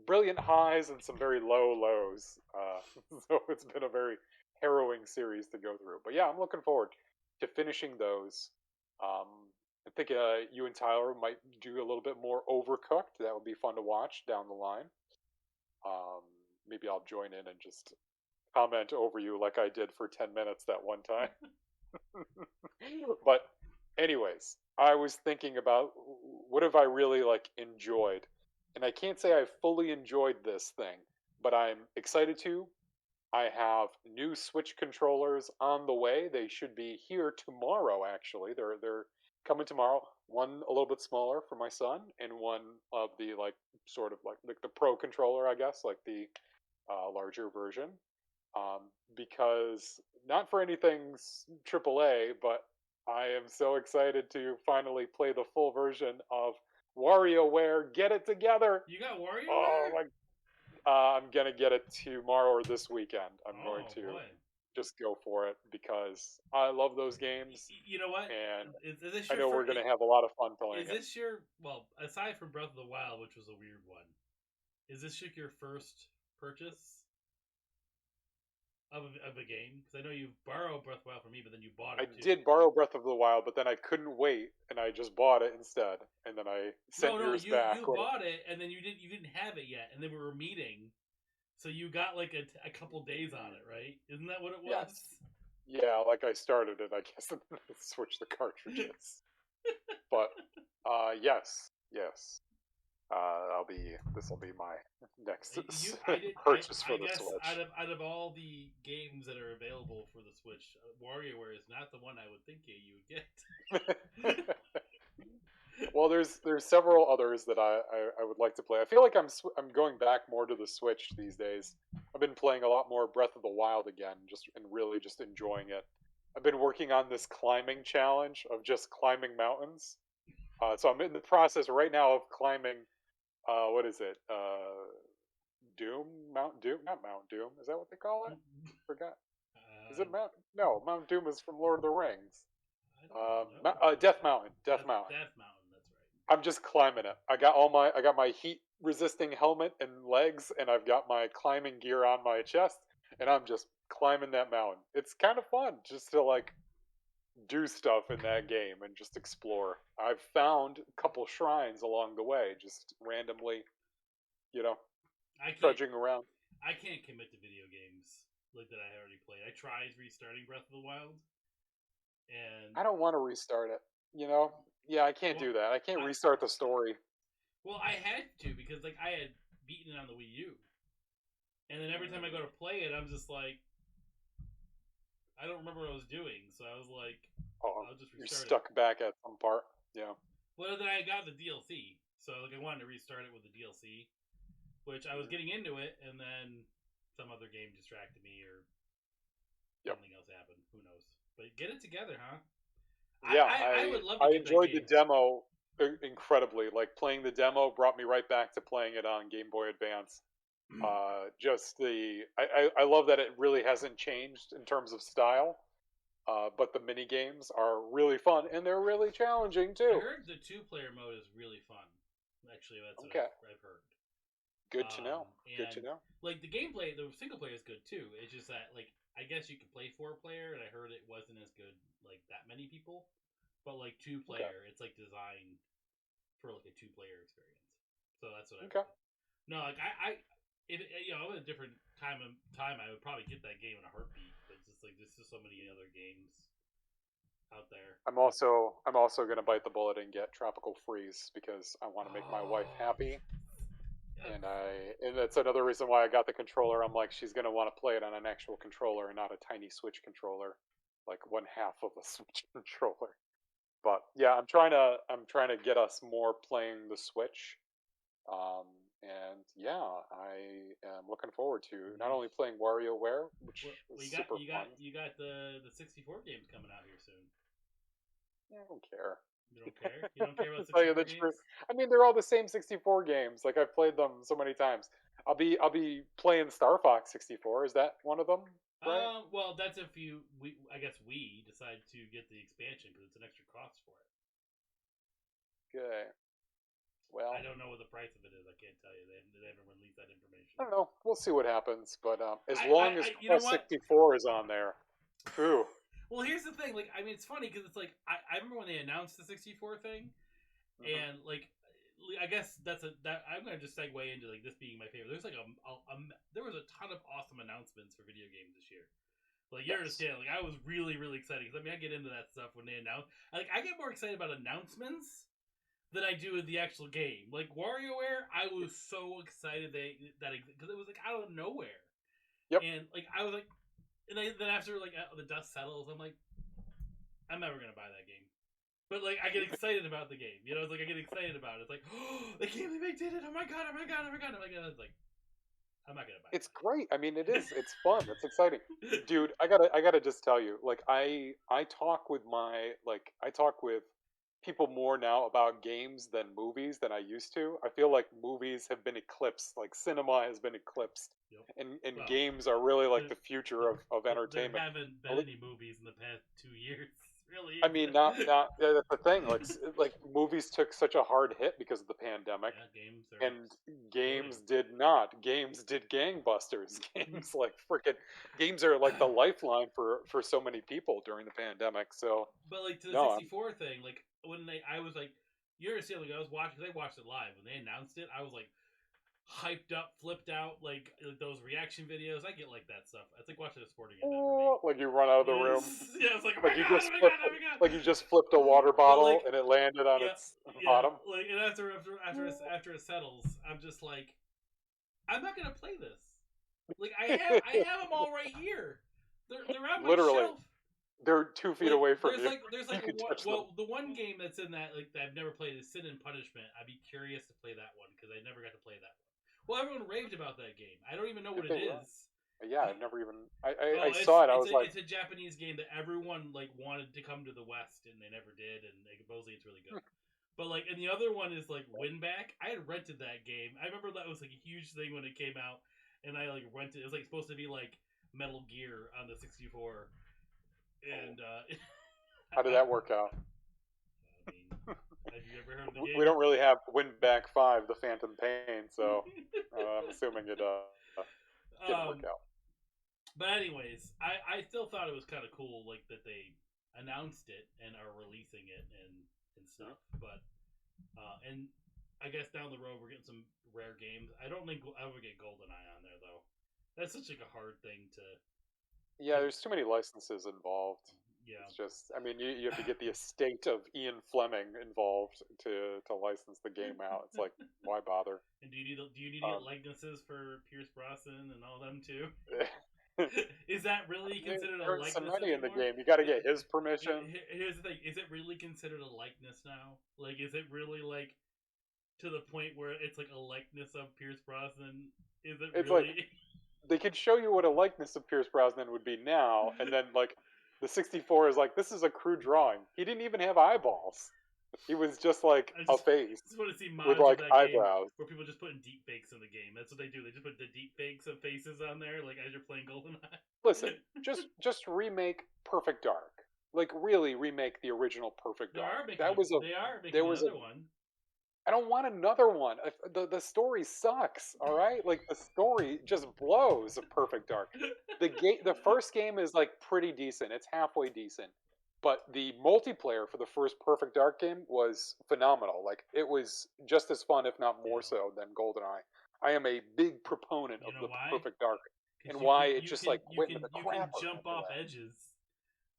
brilliant highs and some very low lows. So it's been a very harrowing series to go through. But yeah, I'm looking forward to finishing those. I think you and Tyler might do a little bit more Overcooked. That would be fun to watch down the line. Maybe I'll join in and just comment over you like I did for 10 minutes that one time. But anyways, I was thinking about what have I really enjoyed. And I can't say I've fully enjoyed this thing, but I'm excited to. I have new Switch controllers on the way. They should be here tomorrow actually. They're coming tomorrow. One a little bit smaller for my son, and one of the sort of like the Pro controller, I guess, like the larger version. Because not for anything AAA, but I am so excited to finally play the full version of WarioWare. Get it together! You got WarioWare? Oh my! I'm gonna get it tomorrow or this weekend. I'm going to just go for it because I love those games. You know what? And is this I know we're going to have a lot of fun playing it. Is this your, well, aside from Breath of the Wild, which was a weird one, is this your first purchase of a game? Because I know you borrowed Breath of the Wild from me, but then you bought it too. I did borrow Breath of the Wild, but then I couldn't wait, and I just bought it instead. And then I sent yours back. You bought it, and then you didn't have it yet, and then we were meeting. So you got a couple days on it, right? Isn't that what it was? Yes. Yeah, I started it, I guess, and then I switched the cartridges. But yes. This will be my next purchase for the Switch. Out of all the games that are available for the Switch, WarioWare is not the one I would think you would get. Well, there's several others that I would like to play. I feel like I'm going back more to the Switch these days. I've been playing a lot more Breath of the Wild again, and really just enjoying it. I've been working on this climbing challenge of just climbing mountains. So I'm in the process right now of climbing. What is it? Mount Doom? Not Mount Doom. Is that what they call it? Forgot. Is it Mount? No, Mount Doom is from Lord of the Rings. Death Mountain. Death Mountain. That's right. I'm just climbing it. I got my heat resisting helmet and legs, and I've got my climbing gear on my chest, and I'm just climbing that mountain. It's kind of fun just to do stuff in that game and just explore. I've found a couple shrines along the way, just randomly, trudging around. I can't commit to video games that I already played. I tried restarting Breath of the Wild, and I don't want to restart it. Yeah, I can't do that. I can't restart the story. Well, I had to because I had beaten it on the Wii U, and then every time I go to play it, I'm just like, I don't remember what I was doing, so I was like, I'll just restart you're stuck back at some part. Yeah. Well, then I got the DLC, so I wanted to restart it with the DLC, which I was getting into it, and then some other game distracted me, or something else happened. Who knows? But get it together, huh? Yeah, I would love to. I enjoyed the demo incredibly. Playing the demo brought me right back to playing it on Game Boy Advance. I love that it really hasn't changed in terms of style. but the mini games are really fun and they're really challenging I too. heard the 2-player mode is really fun. Actually, that's what Okay, I've heard. good to know. Good to And know. like the gameplay, the single player is good too. It's just that like I guess you could play 4-player, and I heard it wasn't as good like that many people. But like two Okay, player, it's like designed for like a 2-player experience. So that's what I've okay. heard. No, like I if at a different time, I would probably get that game in a heartbeat. But it's just like there's just so many other games out there. I'm also gonna bite the bullet and get Tropical Freeze because I want to make my wife Oh, happy, yeah. and that's another reason why I got the controller. I'm like, she's gonna want to play it on an actual controller and not a tiny Switch controller, like one half of a Switch controller. But yeah, I'm trying to get us more playing the Switch. And yeah, I am looking forward to not only playing WarioWare, which Well, was super fun. you got the 64 games coming out here soon. Yeah, I don't care. You don't care? You don't care about To tell you 64 the truth, games? I mean they're all the same 64 games. Like I've played them so many times. I'll be playing Star Fox 64. Is that one of them? Right? Well, that's if I guess we decide to get the expansion because it's an extra cost for it. Okay. I Well, don't know what the price of it is. I can't tell you. They haven't released that I information. don't know. We'll see what happens. But as long as You know Quest what? 64 is on there, phew. Well, here's the thing. Like, I mean, it's funny because it's like I remember when they announced the 64 thing, Hmm. and like, I guess that I'm gonna just segue into like this being my favorite. There's like there was a ton of awesome announcements for video games this year. Like you Yes. understand, like I was really really excited because I mean I get into that stuff when they announce. Like I get more excited about announcements than I do with the actual game. Like WarioWare, I was so excited that because it was like out of nowhere, Yep. and like I was like, then after like the dust settles, I'm like, I'm never gonna buy that game. But like I get excited about the game, you know. It's like I get excited about it. It's like, oh, I can't believe they did it! Oh my god! Oh my god! Oh my god! Oh my god! It's like I'm not gonna buy It's great. I mean, it that. is. It's fun. It's exciting, dude. I gotta just tell you. Like, I talk with people more now about games than movies than I used to. I feel like movies have been eclipsed. Like cinema has been eclipsed, Yep. and Well, games are really like there, the future of there entertainment. haven't been any movies in the past 2 years, really. I mean, not yeah, that's the thing. Like movies took such a hard hit because of the pandemic, Yeah, games are and exploding. games did not. Games did gangbusters. Games are like the lifeline for so many people during the pandemic. So But like to the no, I'm 64 thing, like when I was like, you understand? Like I was watching, cause I watched it live when they announced it. I was like hyped up, flipped out, like those reaction videos. I get like that stuff. It's like watching a sporting event for me. oh, like you run out of the room, Yeah, it's like oh my like you god, oh just my god, flipped oh my god. like you just flipped a water But bottle like, and it landed on yeah, its yeah, bottom. like and after it settles, I'm just like, I'm not gonna play this. Like I have them all right here. They're on my Literally, shelf. they're 2 feet Like away from you. there's You like can touch them. well the one game that's in that like that I've never played is Sin and Punishment. I'd be curious to play that one because I never got to play that one. Well, everyone raved about that game. I don't even know what Did it they really? is. Yeah, I've never even. I Oh, saw it. I was like, it's a Japanese game that everyone like wanted to come to the West and they never did, and like, supposedly it's really good. But like, and the other one is like Winback. I had rented that game. I remember that was like a huge thing when it came out, and I like rented. It was like supposed to be like Metal Gear on the 64, oh, and how did that work out? I mean, have you ever heard of the We game? don't really have Winback 5, The Phantom Pain, so I'm assuming it didn't work um, out. but anyways, I still thought it was kind of cool, like that they announced it and are releasing it and Mhm. stuff. But and I guess down the road we're getting some rare games. I don't think we'll ever get GoldenEye on there though. That's such like a hard thing Yeah, to there's too many licenses involved. yeah. It's just, I mean, you have to get the estate of Ian Fleming involved to license the game out. It's like, why bother? And do you need to get Um, likenesses for Pierce Brosnan and all them too? I Is that really mean, considered a there's some likeness money in the anymore? game. You got to get his permission. Here's the thing: is it really considered a likeness now? Like, is it really like to the point where it's like a likeness of Pierce Brosnan? Is it It's like really? they could show you what a likeness of Pierce Brosnan would be now, and then like the 64 is like, this is a crude drawing. He didn't even have eyeballs. He was just like I a just face just want to see with mods of like that game eyebrows. where people just putting deep fakes in the game. That's what they do. They just put the deep fakes of faces on there, like as you're playing GoldenEye. Listen, just remake Perfect Dark. like really remake the original Perfect They Dark. are That making was a they are there making was a another one. I don't want another one. The story sucks. All right, like the story just blows of Perfect Dark. The first game is like pretty decent. It's halfway decent, but the multiplayer for the first Perfect Dark game was phenomenal. Like it was just as fun, if not more Yeah. so, than GoldenEye. I am a big proponent You of know the why? Perfect Dark, Because and you why can it you just can like you went into the can you can crapper jump after off that. edges.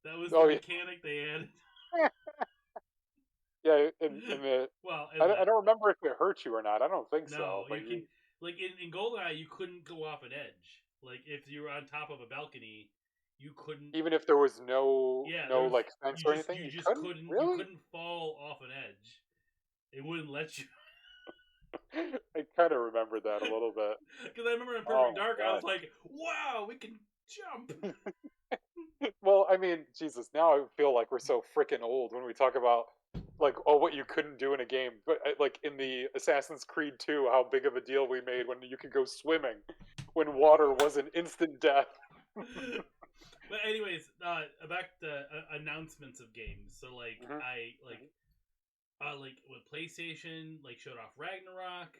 That was the Oh yeah, mechanic they added. yeah. In the Well, I and don't, I that don't remember if it hurt you or not. I don't think so. no, But you can like in GoldenEye you couldn't go off an edge. Like if you were on top of a balcony, you couldn't. even if there was no Yeah, no there's like fence or anything, you you just couldn't couldn't really. fall off an edge. It wouldn't let you. I kind of remember that a little bit. Because I remember in Perfect Oh Dark, I my was like, "Wow, we can jump." god. Well, I mean, Jesus, now I feel like we're so freaking old when we talk about like oh what you couldn't do in a game, but like in the Assassin's Creed 2, how big of a deal we made when you could go swimming when water was an instant death. But anyways, back to announcements of games. So like Hmm. I Hmm. like with PlayStation like showed off Ragnarok.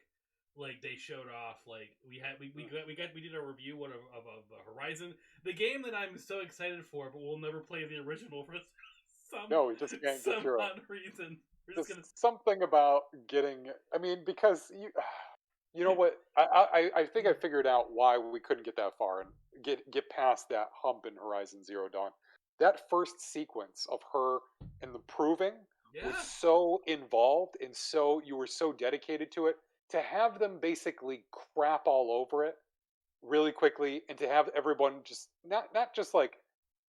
Like they showed off like we did a review of Horizon, the game that I'm so excited for, but we'll never play the original for some No, we just can't get some through it. odd reason. We're just gonna Just something about getting. I mean, because you know what? I think I figured out why we couldn't get that far and get past that hump in Horizon Zero Dawn. That first sequence of her and the proving was yeah. so involved and so you were so dedicated to it to have them basically crap all over it really quickly and to have everyone just not just like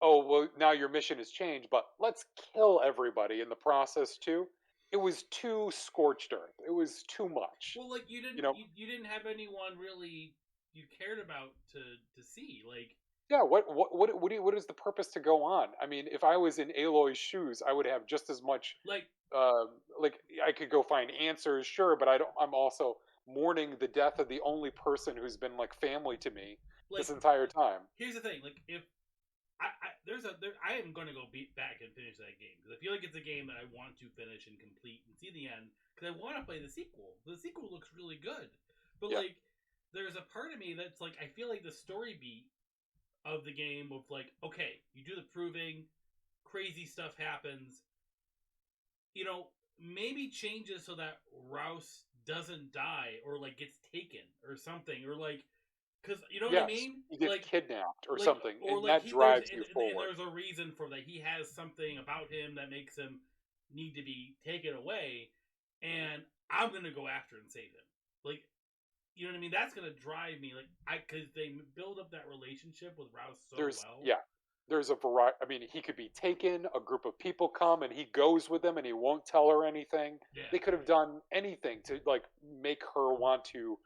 oh well now your mission has changed but let's kill everybody in the process too. It was too scorched earth. It was too much, Well, like you know. you didn't have anyone really you cared about to see like Yeah, what is the purpose to go on? I mean, if I was in Aloy's shoes I would have just as much like like I could go find answers, sure, but I'm also mourning the death of the only person who's been like family to me this like entire time. here's the thing like if I am going to go beat back and finish that game because I feel like it's a game that I want to finish and complete and see the end because I want to play the sequel. The sequel looks really good, but Yeah. like there's a part of me that's like I feel like the story beat of the game of like okay you do the proving, crazy stuff happens, maybe changes so that Rouse doesn't die or like gets taken or something or like because you know what I Yes, mean he gets like kidnapped or like something, or and like that he there's drives you and forward. there's a reason for that he has something about him that makes him need to be taken away Mhm. and I'm gonna go after and save him like you know what I mean that's gonna drive me like I because they build up that relationship with Rouse so There's well. yeah, there's a variety. I mean, he could be taken. A group of people come, and he goes with them, and he won't tell her anything. Yeah. They could have done anything to like make her want to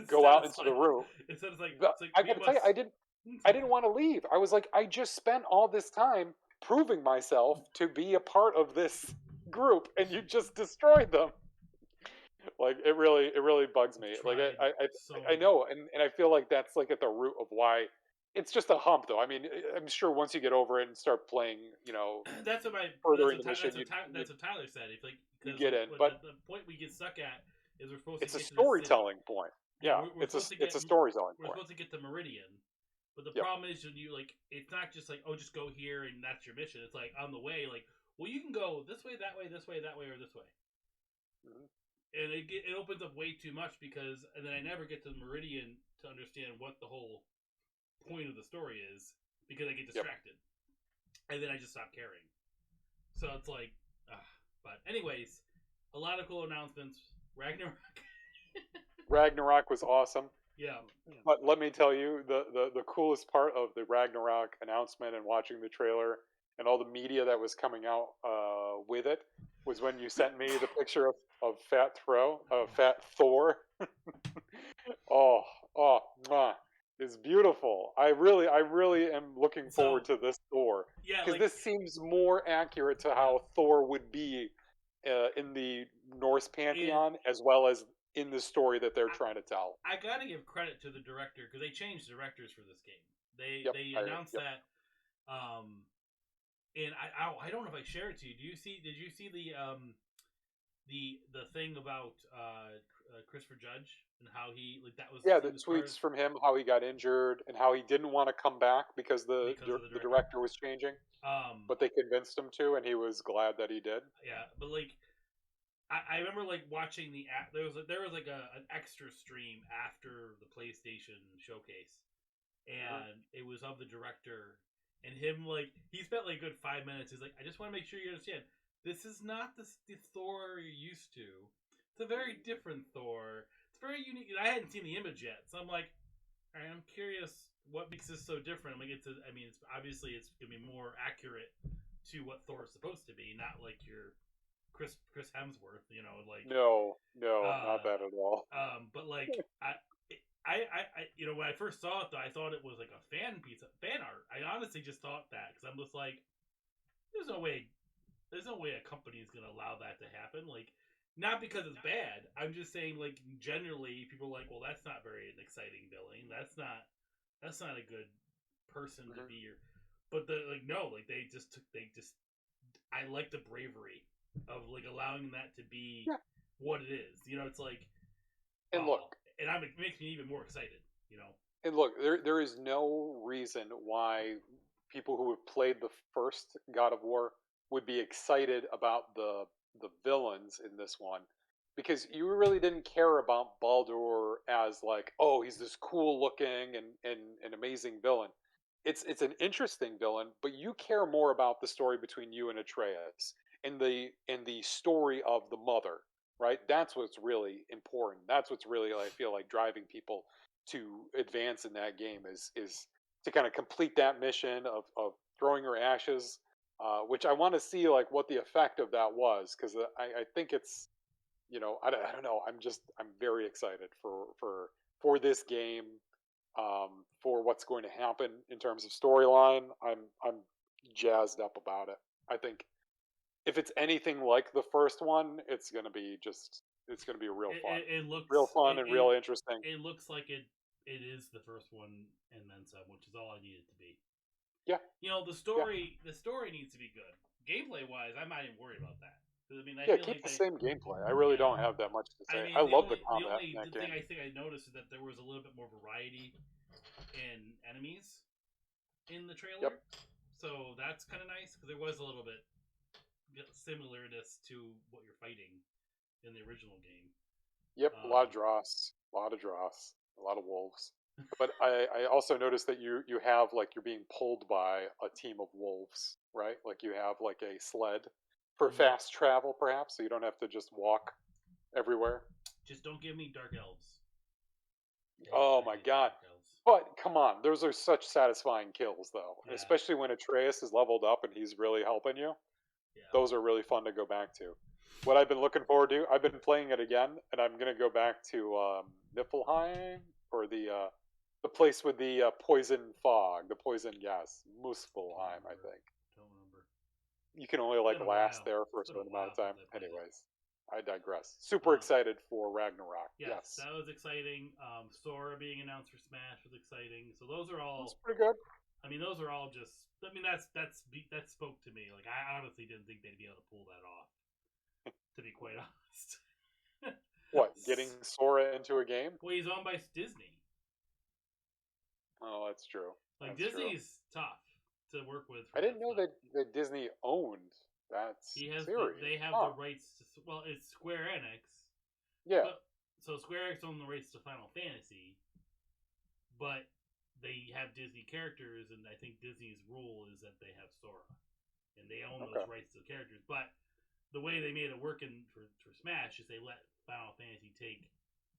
go instead out it's into the like room. it's like I we got to tell you, must I didn't want to leave. I was like, I just spent all this time proving myself to be a part of this group, and you just destroyed them. Like it really bugs me. Like tried I so know, and I feel like that's like at the root of why it's just a hump, though. I mean, I'm sure once you get over it and start playing, that's what my furthering the mission, that's what Tyler said. If like you because get like in. what But the point we get stuck at is we're supposed to it's a get to the city. storytelling point. Yeah, Yeah, we're supposed to it's get a storytelling we're point. supposed to get to Meridian, but the Yep. problem is when you like it's not just like oh just go here and that's your mission. It's like on the way like well you can go this way that way this way that way or this way, Hmm. and it opens up way too much because and then I never get to Meridian to understand what the whole point of the story is because I get Yep. distracted and then I just stop caring. So it's like, but anyways, a lot of cool announcements. Ragnarok. Ragnarok was awesome. Yeah. But let me tell you, the coolest part of the Ragnarok announcement and watching the trailer and all the media that was coming out with it was when you sent me the picture of Fat Thor. Oh, oh, mwah. It's beautiful. I really am looking forward So to this Thor yeah, because like this seems more accurate to yeah, how Thor would be in the Norse and pantheon as well as in the story that they're I, trying to tell. I gotta give credit to the director because they changed directors for this game. They Yep. they I announced yep. that um and I don't know if I shared it to you. Did you see the thing about Christopher Judge and how Yeah, he the was part of tweets from him, how he got injured and how he didn't want to come back because because of the the director. director was changing, Um, but they convinced him to, and he was glad that he did. yeah, but like I remember like watching there was like an extra stream after the PlayStation showcase, Hmm. and it was of the director and him like he spent like a good 5 minutes. He's like, I just want to make sure you understand this is not the Thor you're used to. It's a very different Thor. It's very unique. And I hadn't seen the image yet, so I'm like, I'm curious what makes this so different. I'm like, I mean, it's obviously it's gonna be more accurate to what Thor is supposed to be, not like your Chris Hemsworth, like No, no, not uh that at all. but like when I first saw it though, I thought it was like a fan art. I honestly just thought that because I'm just like, there's no way, a company is gonna allow that to happen. Like, not because it's bad. I'm just saying, like, generally, people are like, well, that's not very an exciting villain. That's not a good person to Hmm. be your. But the like no, like they just I like the bravery of like allowing that to be Yeah, what it is. It's like, and oh, look, it makes me even more excited. there is no reason why people who have played the first God of War would be excited about the villains in this one, because you really didn't care about Baldur as like, oh, he's this cool looking and an amazing villain. It's an interesting villain, but you care more about the story between you and Atreus and the story of the mother, right? That's what's really important. That's what's really, I feel like, driving people to advance in that game is to kind of complete that mission of throwing her ashes, which I want to see like what the effect of that was, because I think it's, I don't know, I'm very excited for this game, for what's going to happen in terms of storyline. I'm jazzed up about it. I think if it's anything like the first one, it's going to be It real looks fun and real interesting. it looks like it is the first one and then some, which is all I need it to be. Yeah, yeah. The story needs to be good. Gameplay wise, I'm not even worried about that. 'Cause, I mean, I Yeah, feel keep like the same gameplay. I really yeah. don't have that much to I say. I mean, love the the combat in only that thing game. I think I noticed is that there was a little bit more variety in enemies in the Yep, trailer, so that's kind of nice because there was a little bit similarness to what you're fighting in the original game. yep. A lot of Um, dross, a lot of dross, a lot of wolves. But I also noticed that you have like you're being pulled by a team of wolves, right? Like you have like a sled for mhm. fast travel, perhaps, so you don't have to just walk everywhere. Just don't give me dark elves. Oh I my hate the god! dark elves. But come on, those are such satisfying kills, though. Yeah, Especially when Atreus is leveled up and he's really helping you. yeah. Those are really fun to go back to. What I've been looking forward to, I've been playing it again, and I'm gonna go back to Niflheim, or the place with the poison fog, the poison gas, Don't Muspelheim, I remember. think. Don't remember. You can only It's like been a last while. there for It's a been a certain amount of while time. since I played it. Anyways, I digress. Super Um, excited for Ragnarok. yes, Yes, that was exciting. Sora being announced for Smash was exciting. So those are that's all. pretty good. I mean, those are all just. I mean, that spoke to me. Like, I honestly didn't think they'd be able to pull that off. To be quite honest. What, getting Sora into a game? Well, he's owned by Disney. Oh, that's true. Like, That's true. Disney's tough to work with for I that didn't know stuff. that Disney owned that series. They have the Huh. rights to. Well, it's Square Enix, Yeah. but so Square Enix owns the rights to Final Fantasy, but they have Disney characters, and I think Disney's rule is that they have Sora, and they own those Okay. rights to the characters. But the way they made it work for Smash is they let Final Fantasy take,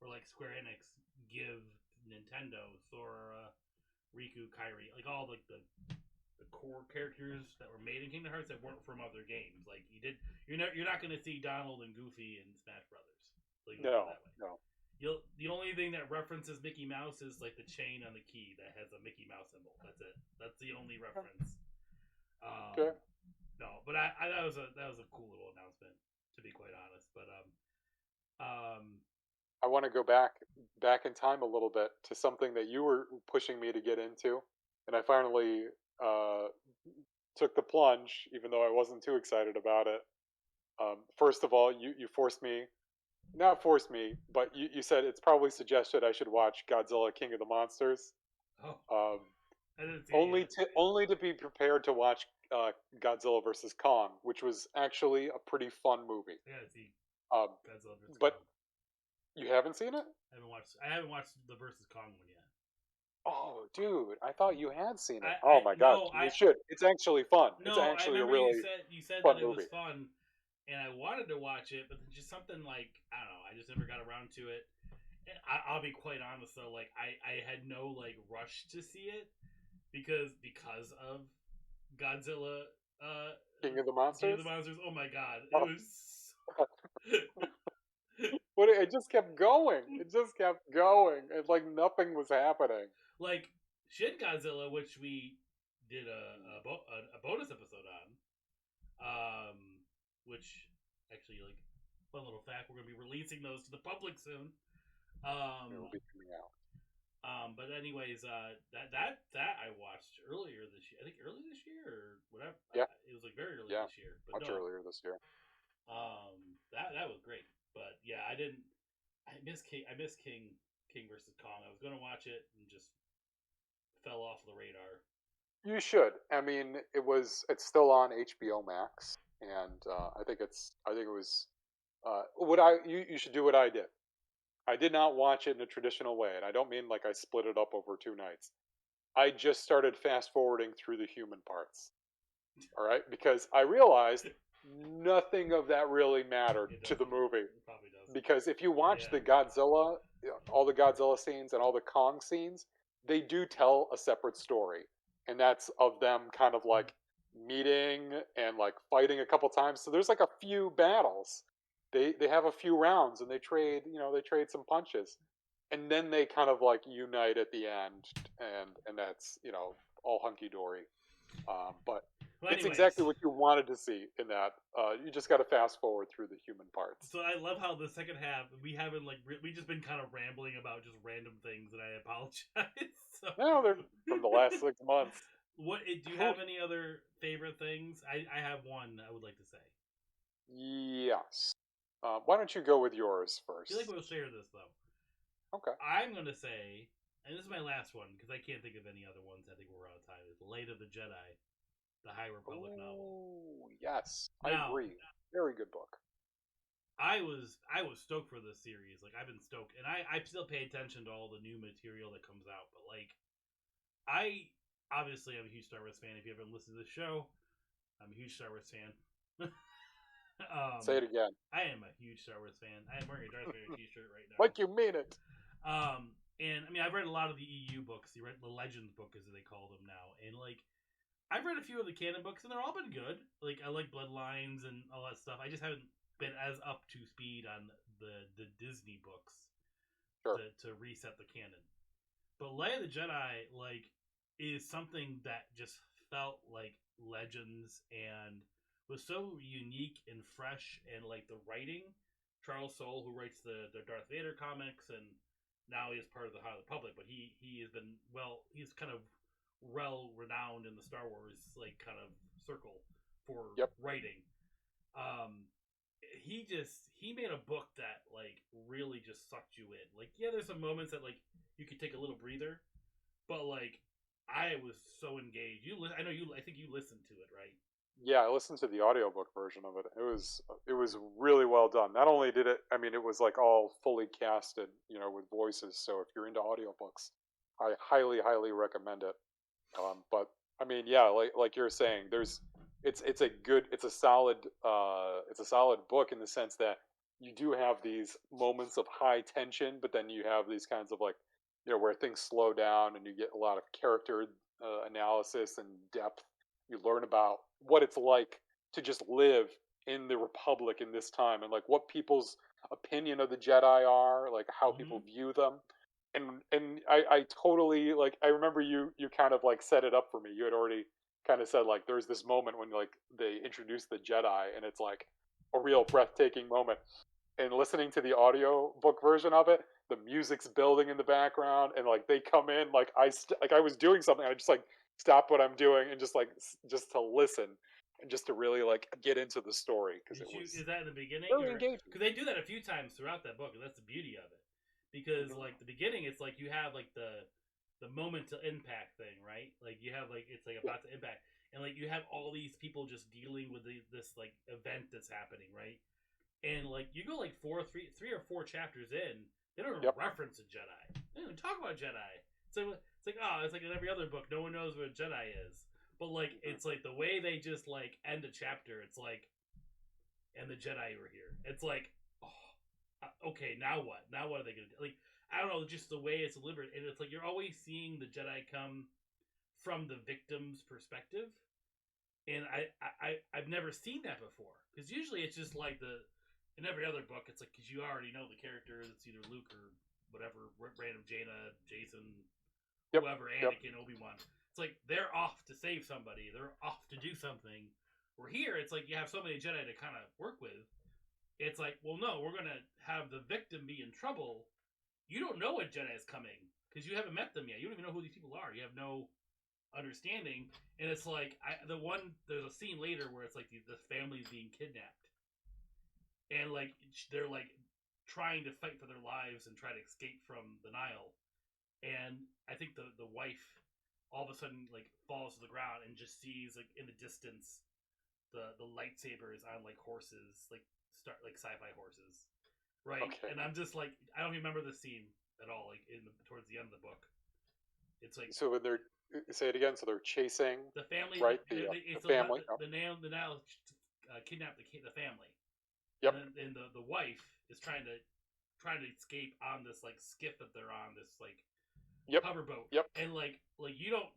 or like Square Enix give Nintendo Sora, Riku, Kairi, like all like the core characters that were made in Kingdom Hearts that weren't from other games. Like you're not going to see Donald and Goofy in Smash Brothers. Like, let's put it No, that way. no. The only thing that references Mickey Mouse is like the chain on the key that has a Mickey Mouse symbol. That's it. That's the only reference. Okay. No, but that was a cool little announcement, to be quite honest. But I want to go back in time a little bit to something that you were pushing me to get into, and I finally uh, took the plunge, even though I wasn't too excited about it. First of all, you forced me, not forced me, but you said it's probably suggested I should watch Godzilla King of the Monsters. Oh, Um, I didn't see it only yet. to only to be prepared to watch Godzilla versus Kong, which was actually a pretty fun movie. I gotta see Um, Godzilla vs but Kong. you haven't seen it? I haven't watched the versus Kong one yet. Oh, dude, I thought you had seen it. Oh I my gosh, no, you should. It's actually fun. It's no, I actually a remember really you said that fun it was movie. fun, and I wanted to watch it, but just something like I don't know. I just never got around to it. And I'll be quite honest though, like I had no like rush to see it because of Godzilla, uh, King of the King of the Monsters. Monsters. Oh my god, it Oh, was but it just kept going. It just kept going. It's like nothing was happening. like Shin Godzilla, which we did a bonus episode on, which actually like fun little fact, we're gonna be releasing those to the public soon. It Um, will be coming out but anyways, that I watched earlier this year. I think early this year or whatever. Yeah, It was like very early yeah, this year. But much no, earlier this year. that was great. But yeah, I didn't. I miss King. I miss King versus Kong. I was gonna watch it and just fell off the radar. You should. I mean, it's still on HBO Max, and I think it was what you should do what I did. I did not watch it in a traditional way, and I don't mean like I split it up over 2 nights. I just started fast forwarding through the human parts. All right, because I realized nothing of that really mattered It to the doesn't. movie. It probably doesn't. Because if you watch Yeah. the Godzilla, all the Godzilla scenes and all the Kong scenes, they do tell a separate story, and that's of them kind of like meeting and like fighting a couple times. So there's like a few battles. They have a few rounds and they trade some punches, and then they kind of like unite at the end, and that's all hunky dory. But Well, it's anyways, exactly what you wanted to see in that. You just got to fast forward through the human parts. so I love how the second half we haven't like we just been kind of rambling about just random things, and I apologize. So, No, they're from the last 6 months. do you have any other favorite things? I have one I would like to say. Yes. Why don't you go with yours I feel like first? we'll share this though. Okay. I'm gonna say, and this is my last one because I can't think of any other ones. I think we're out of time. It's Light of the Jedi, the High Republic novel. Oh, yes. I Now, agree. Very good book. I was stoked for this series. Like I've been stoked, and I still pay attention to all the new material that comes out. But like I obviously I'm a huge Star Wars fan. If you haven't listened to the show, I'm a huge Star Wars fan. Say um, it again. I am a huge Star Wars fan. I am wearing a Darth Vader T-shirt right now. Like you mean it. And I mean I've read a lot of the EU books, the Legends book as they call them now, and like I've read a few of the canon books, and they're all been good. Like I like Bloodlines and all that stuff. I just haven't been as up to speed on the Disney books Sure. to reset the canon. But Light of the Jedi like is something that just felt like Legends and was so unique and fresh, and like the writing. Charles Soule, who writes the Darth Vader comics, and now he is part of the High Republic, but he has been he's kind of well renowned in the Star Wars like kind of circle for Yep. writing. Um, he made a book that like really just sucked you in. Like yeah, there's some moments that like you could take a little breather, but like I was so engaged. I know you. I think you listened to it, right? Yeah, I listened to the audiobook version of it. It was really well done. Not only did it, I mean, it was like all fully casted, with voices. So if you're into audiobooks, I highly, highly recommend it. But I mean, yeah, like you're saying, it's a solid book in the sense that you do have these moments of high tension, but then you have these kinds of like, where things slow down and you get a lot of character analysis and depth. You learn about what it's like to just live in the Republic in this time, and like what people's opinion of the Jedi are, like how people Mm-hmm. view them. And I totally like, I remember you kind of like set it up for me. You had already kind of said like there's this moment when like they introduce the Jedi, and it's like a real breathtaking moment. And listening to the audio book version of it, the music's building in the background, and like they come in like like I was doing something, and I just like stop what I'm doing and just to listen and just to really like get into the story because it Is was that in the beginning, very or engaging. because they do that a few times throughout that book, and that's the beauty of it. Because Mhm. like the beginning, it's like you have like the moment to impact thing, right? Like you have like it's like Yeah. about to impact, and like you have all these people just dealing with this like event that's happening, right? And like you go like three or four chapters in, they don't even Yep. reference a Jedi. They don't even talk about Jedi. So it's like in every other book, no one knows what a Jedi is. But like hmm it's like the way they just like end a chapter, it's like, and the Jedi were here. It's like, oh, okay, now what? Now what are they gonna do? Like I don't know, just the way it's delivered, and it's like you're always seeing the Jedi come from the victim's perspective, and I've never seen that before because usually it's just like the in every other book it's like because you already know the characters, it's either Luke or whatever random Jaina, Jason, Yep. whoever, Yep. Anakin, Obi-Wan. It's like they're off to save somebody, they're off to do something. Where here it's like you have so many Jedi to kind of work with. It's like, well, no, we're gonna have the victim be in trouble. You don't know what Jedi is coming because you haven't met them yet. You don't even know who these people are. You have no understanding. And it's like there's a scene later where it's like the family's being kidnapped, and like they're like trying to fight for their lives and try to escape from the Nile. And I think the wife all of a sudden like falls to the ground and just sees like in the distance the lightsabers on like horses, like start like sci-fi horses, right? Okay. And I'm just like, I don't remember the scene at all. Like towards the end of the book, it's like So when they're say it again. So they're chasing, the family. right? The It's family. Oh, the Nile kidnapped the family, and yep. then and the wife is trying to escape on this like skiff that they're on, this like Yep. hoverboat, Yep. and like you don't,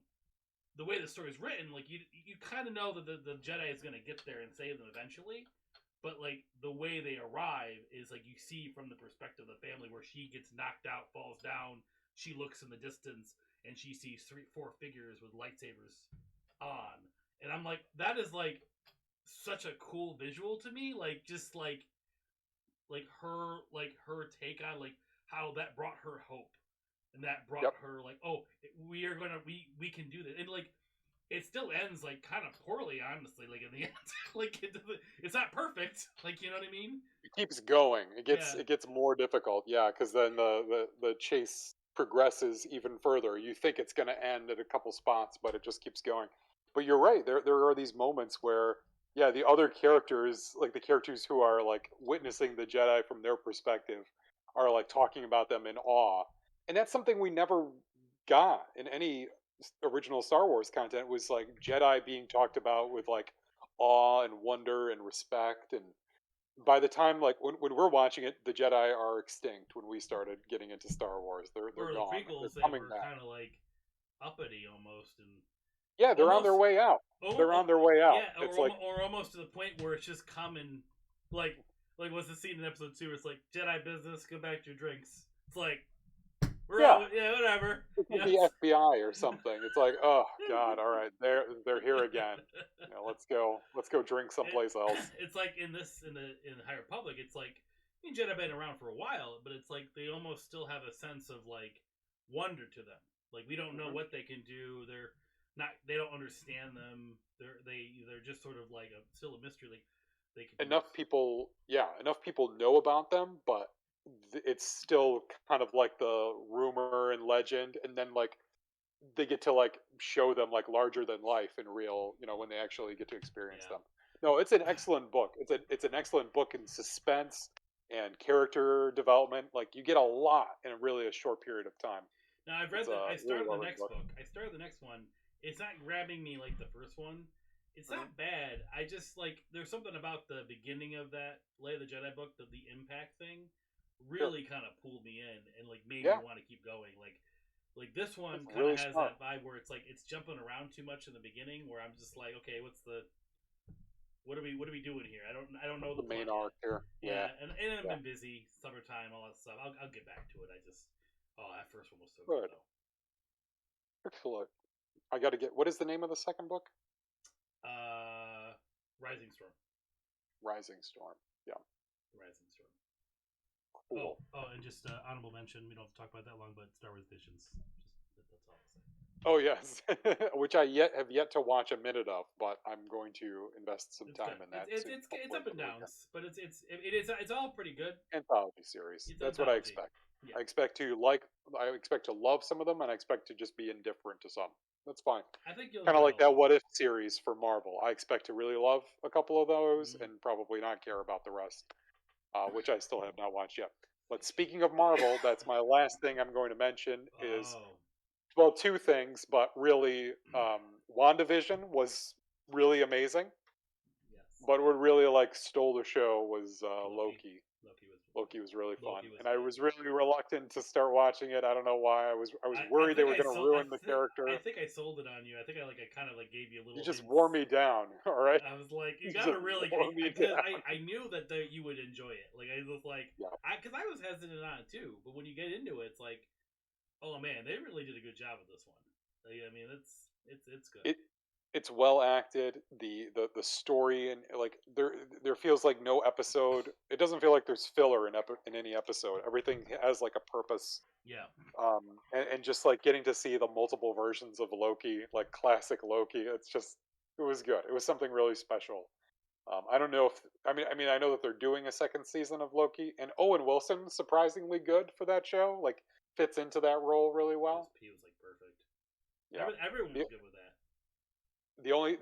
the way the story's written, like you kind of know that the Jedi is gonna get there and save them eventually, but like the way they arrive is like you see from the perspective of the family where she gets knocked out, falls down, she looks in the distance and she sees four figures with lightsabers on, and I'm like, that is like such a cool visual to me, like just like her take on like how that brought her hope and that brought Yep. her like, oh, we are gonna we can do this, and like it still ends like kind of poorly, honestly, like in the end. Like it's not perfect, like, you know what I mean? It keeps going. Yeah, It gets more difficult. Yeah, because then the chase progresses even further. You think it's going to end at a couple spots, but it just keeps going. But you're right. There are these moments where yeah, the other characters, like the characters who are like witnessing the Jedi from their perspective, are like talking about them in awe, and that's something we never got in any original Star Wars content. Was like Jedi being talked about with like awe and wonder and respect. And by the time like when we're watching it, the Jedi are extinct. When we started getting into Star Wars, they're or the gone. They're prequels, they coming were back. kind of like uppity almost, and Yeah, they're on their almost, way out. They're oh, on their way out. yeah, It's like or almost to the point where it's just common, like what's the scene in episode 2? It's like Jedi business, go back to your drinks. It's like we're yeah, all, yeah, whatever, it's you like know. the FBI or something. It's like oh god, all right, they're here again. You know, let's go drink it, someplace else. it's like in the High Republic, it's like, I mean, Jedi been around for a while, but it's like they almost still have a sense of like wonder to them. Like we don't know hmm what they can do. They're not. They don't understand them. They're just sort of like still a mystery. Like they could do. Enough people know about them, but it's still kind of like the rumor and legend, and then like they get to like show them like larger than life in real, you know, when they actually get to experience Yeah. them. No, it's an excellent book. It's an excellent book in suspense and character development. Like you get a lot in really a short period of time. Now I've It's read the. a I really started the well written next book. book. I started the next one. It's not grabbing me like the first one. It's hmm not bad. I just like there's something about the beginning of that Lay of the Jedi book, the impact thing, Sure. really kind of pulled me in and like made me Yeah, want to keep going. Like this it's one kind of really has smart. that vibe where it's like it's jumping around too much in the beginning, where I'm just like, okay, what are we doing here? I don't What's know the the main plot yet. arc here? Yeah, Yeah, and I've yeah. been busy, summertime, all that stuff. I'll get back to it. I just, oh, that first one was so good Good. though. Excellent. I got to get. What is the name of the second book? Rising Storm. Rising Storm. Yeah. Rising Storm. Cool. And just honorable mention. We don't have to talk about that long, but Star Wars Visions. Just that's all I'll say. Oh yes, which I have yet to watch a minute of, but I'm going to invest some It's good. time in It's that it's soon, it's it's hopefully up for and the weekend. downs, but it's all pretty good. Anthology series. It's That's what I anthology. expect. Yeah, I expect to like. I expect to love some of them, and I expect to just be indifferent to some. That's fine. I think you'll Kind of enjoy like all of that them. What If series for Marvel. I expect to really love a couple of those, Mm. and probably not care about the rest, which I still have not watched yet. But speaking of Marvel, that's my last thing I'm going to mention is, Oh, well, two things, but really, WandaVision was really amazing. yes. But what really like stole the show was Loki. Loki. Loki was Loki was really Loki fun, was and I good. was really reluctant to start watching it. I don't know why. I was I worried they think were I going to sold. ruin the I character. think I sold it on you. I think I kind of like gave you You little just hints. wore me down. All right, I was like, you you gotta just really wore me because down. I knew that you would enjoy it. Like I was like, Yeah, because I was hesitant on it too. But when you get into it, it's like, oh man, they really did a good job with this one. Like, I mean, it's good. it it's well acted. The story, and like there feels like no episode. It doesn't feel like there's filler in any episode. Everything has like a purpose. Yeah, And just like getting to see the multiple versions of Loki, like classic Loki, it was good. It was something really special. I don't know if I mean I know that they're doing a second season of Loki, and Owen Wilson surprisingly good for that show. Like fits into that role really well. he was like perfect. Yeah. Everyone The, was good with that.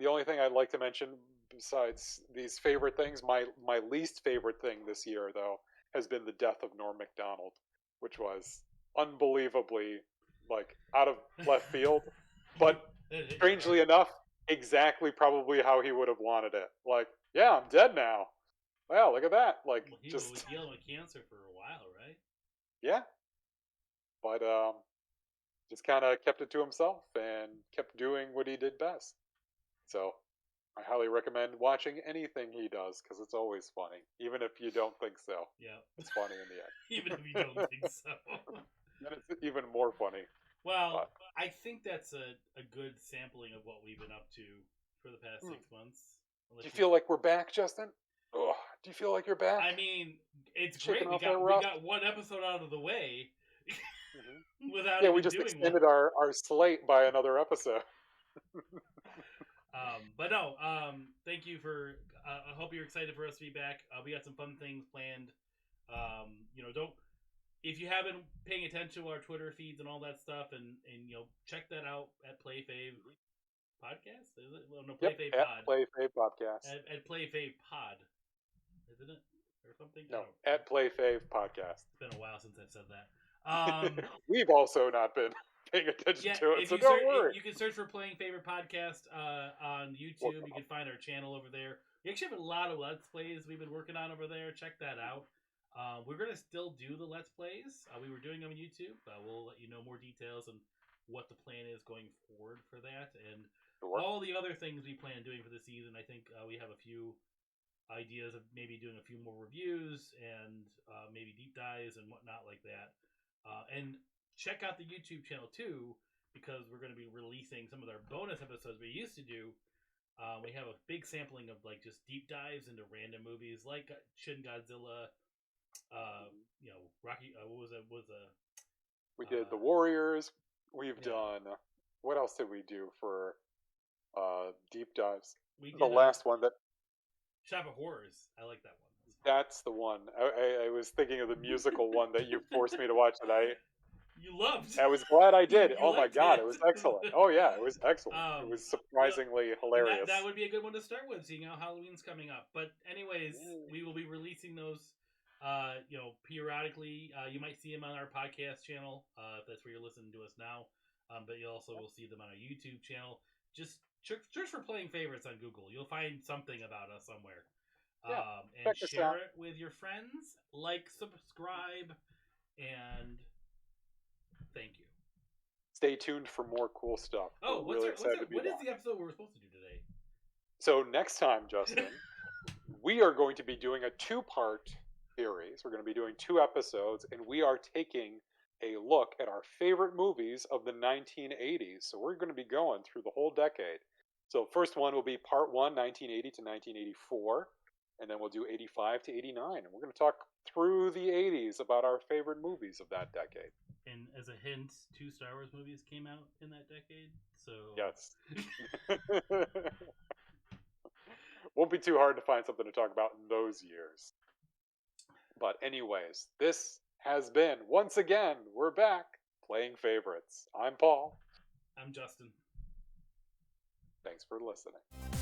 the only thing I'd like to mention besides these favorite things, my least favorite thing this year though has been the death of Norm Macdonald, which was unbelievably like out of left field, You but it hit you strangely hard. enough, exactly probably how he would have wanted it. Like, yeah, I'm dead now. Wow, look at that. Like, Well, he was just dealing with cancer for a while, right? yeah, but just kind of kept it to himself and kept doing what he did best. So I highly recommend watching anything he does because it's always funny, even if you don't think so. Yeah. It's funny in the Even if you don't end. think so. Then it's even more funny. Well, But I think that's a good sampling of what we've been up to for the past do 6 months. you Unless you, feel like we're back, Justin? Oh, do you feel like you're back? I mean, it's Shaking great. off that We rust? got one episode out of the way Hmm. without Yeah, we even just doing one. extended our slate by another episode. But no, thank you for. I hope you're excited for us to be back. We got some fun things planned. Don't if you haven't paying attention to our Twitter feeds and all that stuff, and check that out at PlayFave Podcast. Is it? Well, no, Yep, PlayFave at Pod Play Fave Podcast. at PlayFave Pod, isn't it, or something? I No, don't. at Play Fave Podcast. It's been a while since I've said that. Um, We've also not been paying attention yeah, to it, if so you don't search, worry. you can search for Playing Favorite Podcast on We'll YouTube. come You up. can find our channel over there. We actually have a lot of Let's Plays we've been working on over there. Check that out. We're gonna still do the Let's Plays. We were doing them on YouTube. We'll let you know more details and what the plan is going forward for that, and Sure. all the other things we plan doing for the season. I think we have a few ideas of maybe doing a few more reviews and maybe deep dives and whatnot like that. And check out the YouTube channel too, because we're going to be releasing some of our bonus episodes we used to do. We have a big sampling of like just deep dives into random movies like Shin Godzilla. Rocky. What was it? Was We did uh, the Warriors. We've yeah. done what else did we do for deep dives? We The did a last one that Shop of Horrors. I like that one. that's the one. I was thinking of the musical one that you forced me to watch tonight. You loved. I was glad I you did. you Oh my liked god, it it. was excellent. Oh yeah, it was excellent. It um, was well, surprisingly and that hilarious. would be a good one to start with, seeing how Halloween's coming up. But anyways, Mm. we will be releasing those, periodically. You might see them on our podcast channel, if that's where you're listening to us now. But you also will see them on our YouTube channel. Just search for Playing Favorites on Google. You'll find something about us somewhere. Yeah, And check us share out. it with your friends. Like, subscribe, and thank you. Stay tuned for more cool stuff. Oh, We're really excited to be what is back. the episode we're supposed to do today? So next time, Justin, we are going to be doing a two-part series. We're going to be doing 2 episodes, and we are taking a look at our favorite movies of the 1980s. So we're going to be going through the whole decade. So first one will be part one, 1980 to 1984. and then we'll do 85 to 89. And we're going to talk through the 80s about our favorite movies of that decade. And as a hint, 2 Star Wars movies came out in that decade, so... Yes. Won't be too hard to find something to talk about in those years. But anyways, this has been, once again, we're back, Playing Favorites. I'm Paul. I'm Justin. Thanks for listening.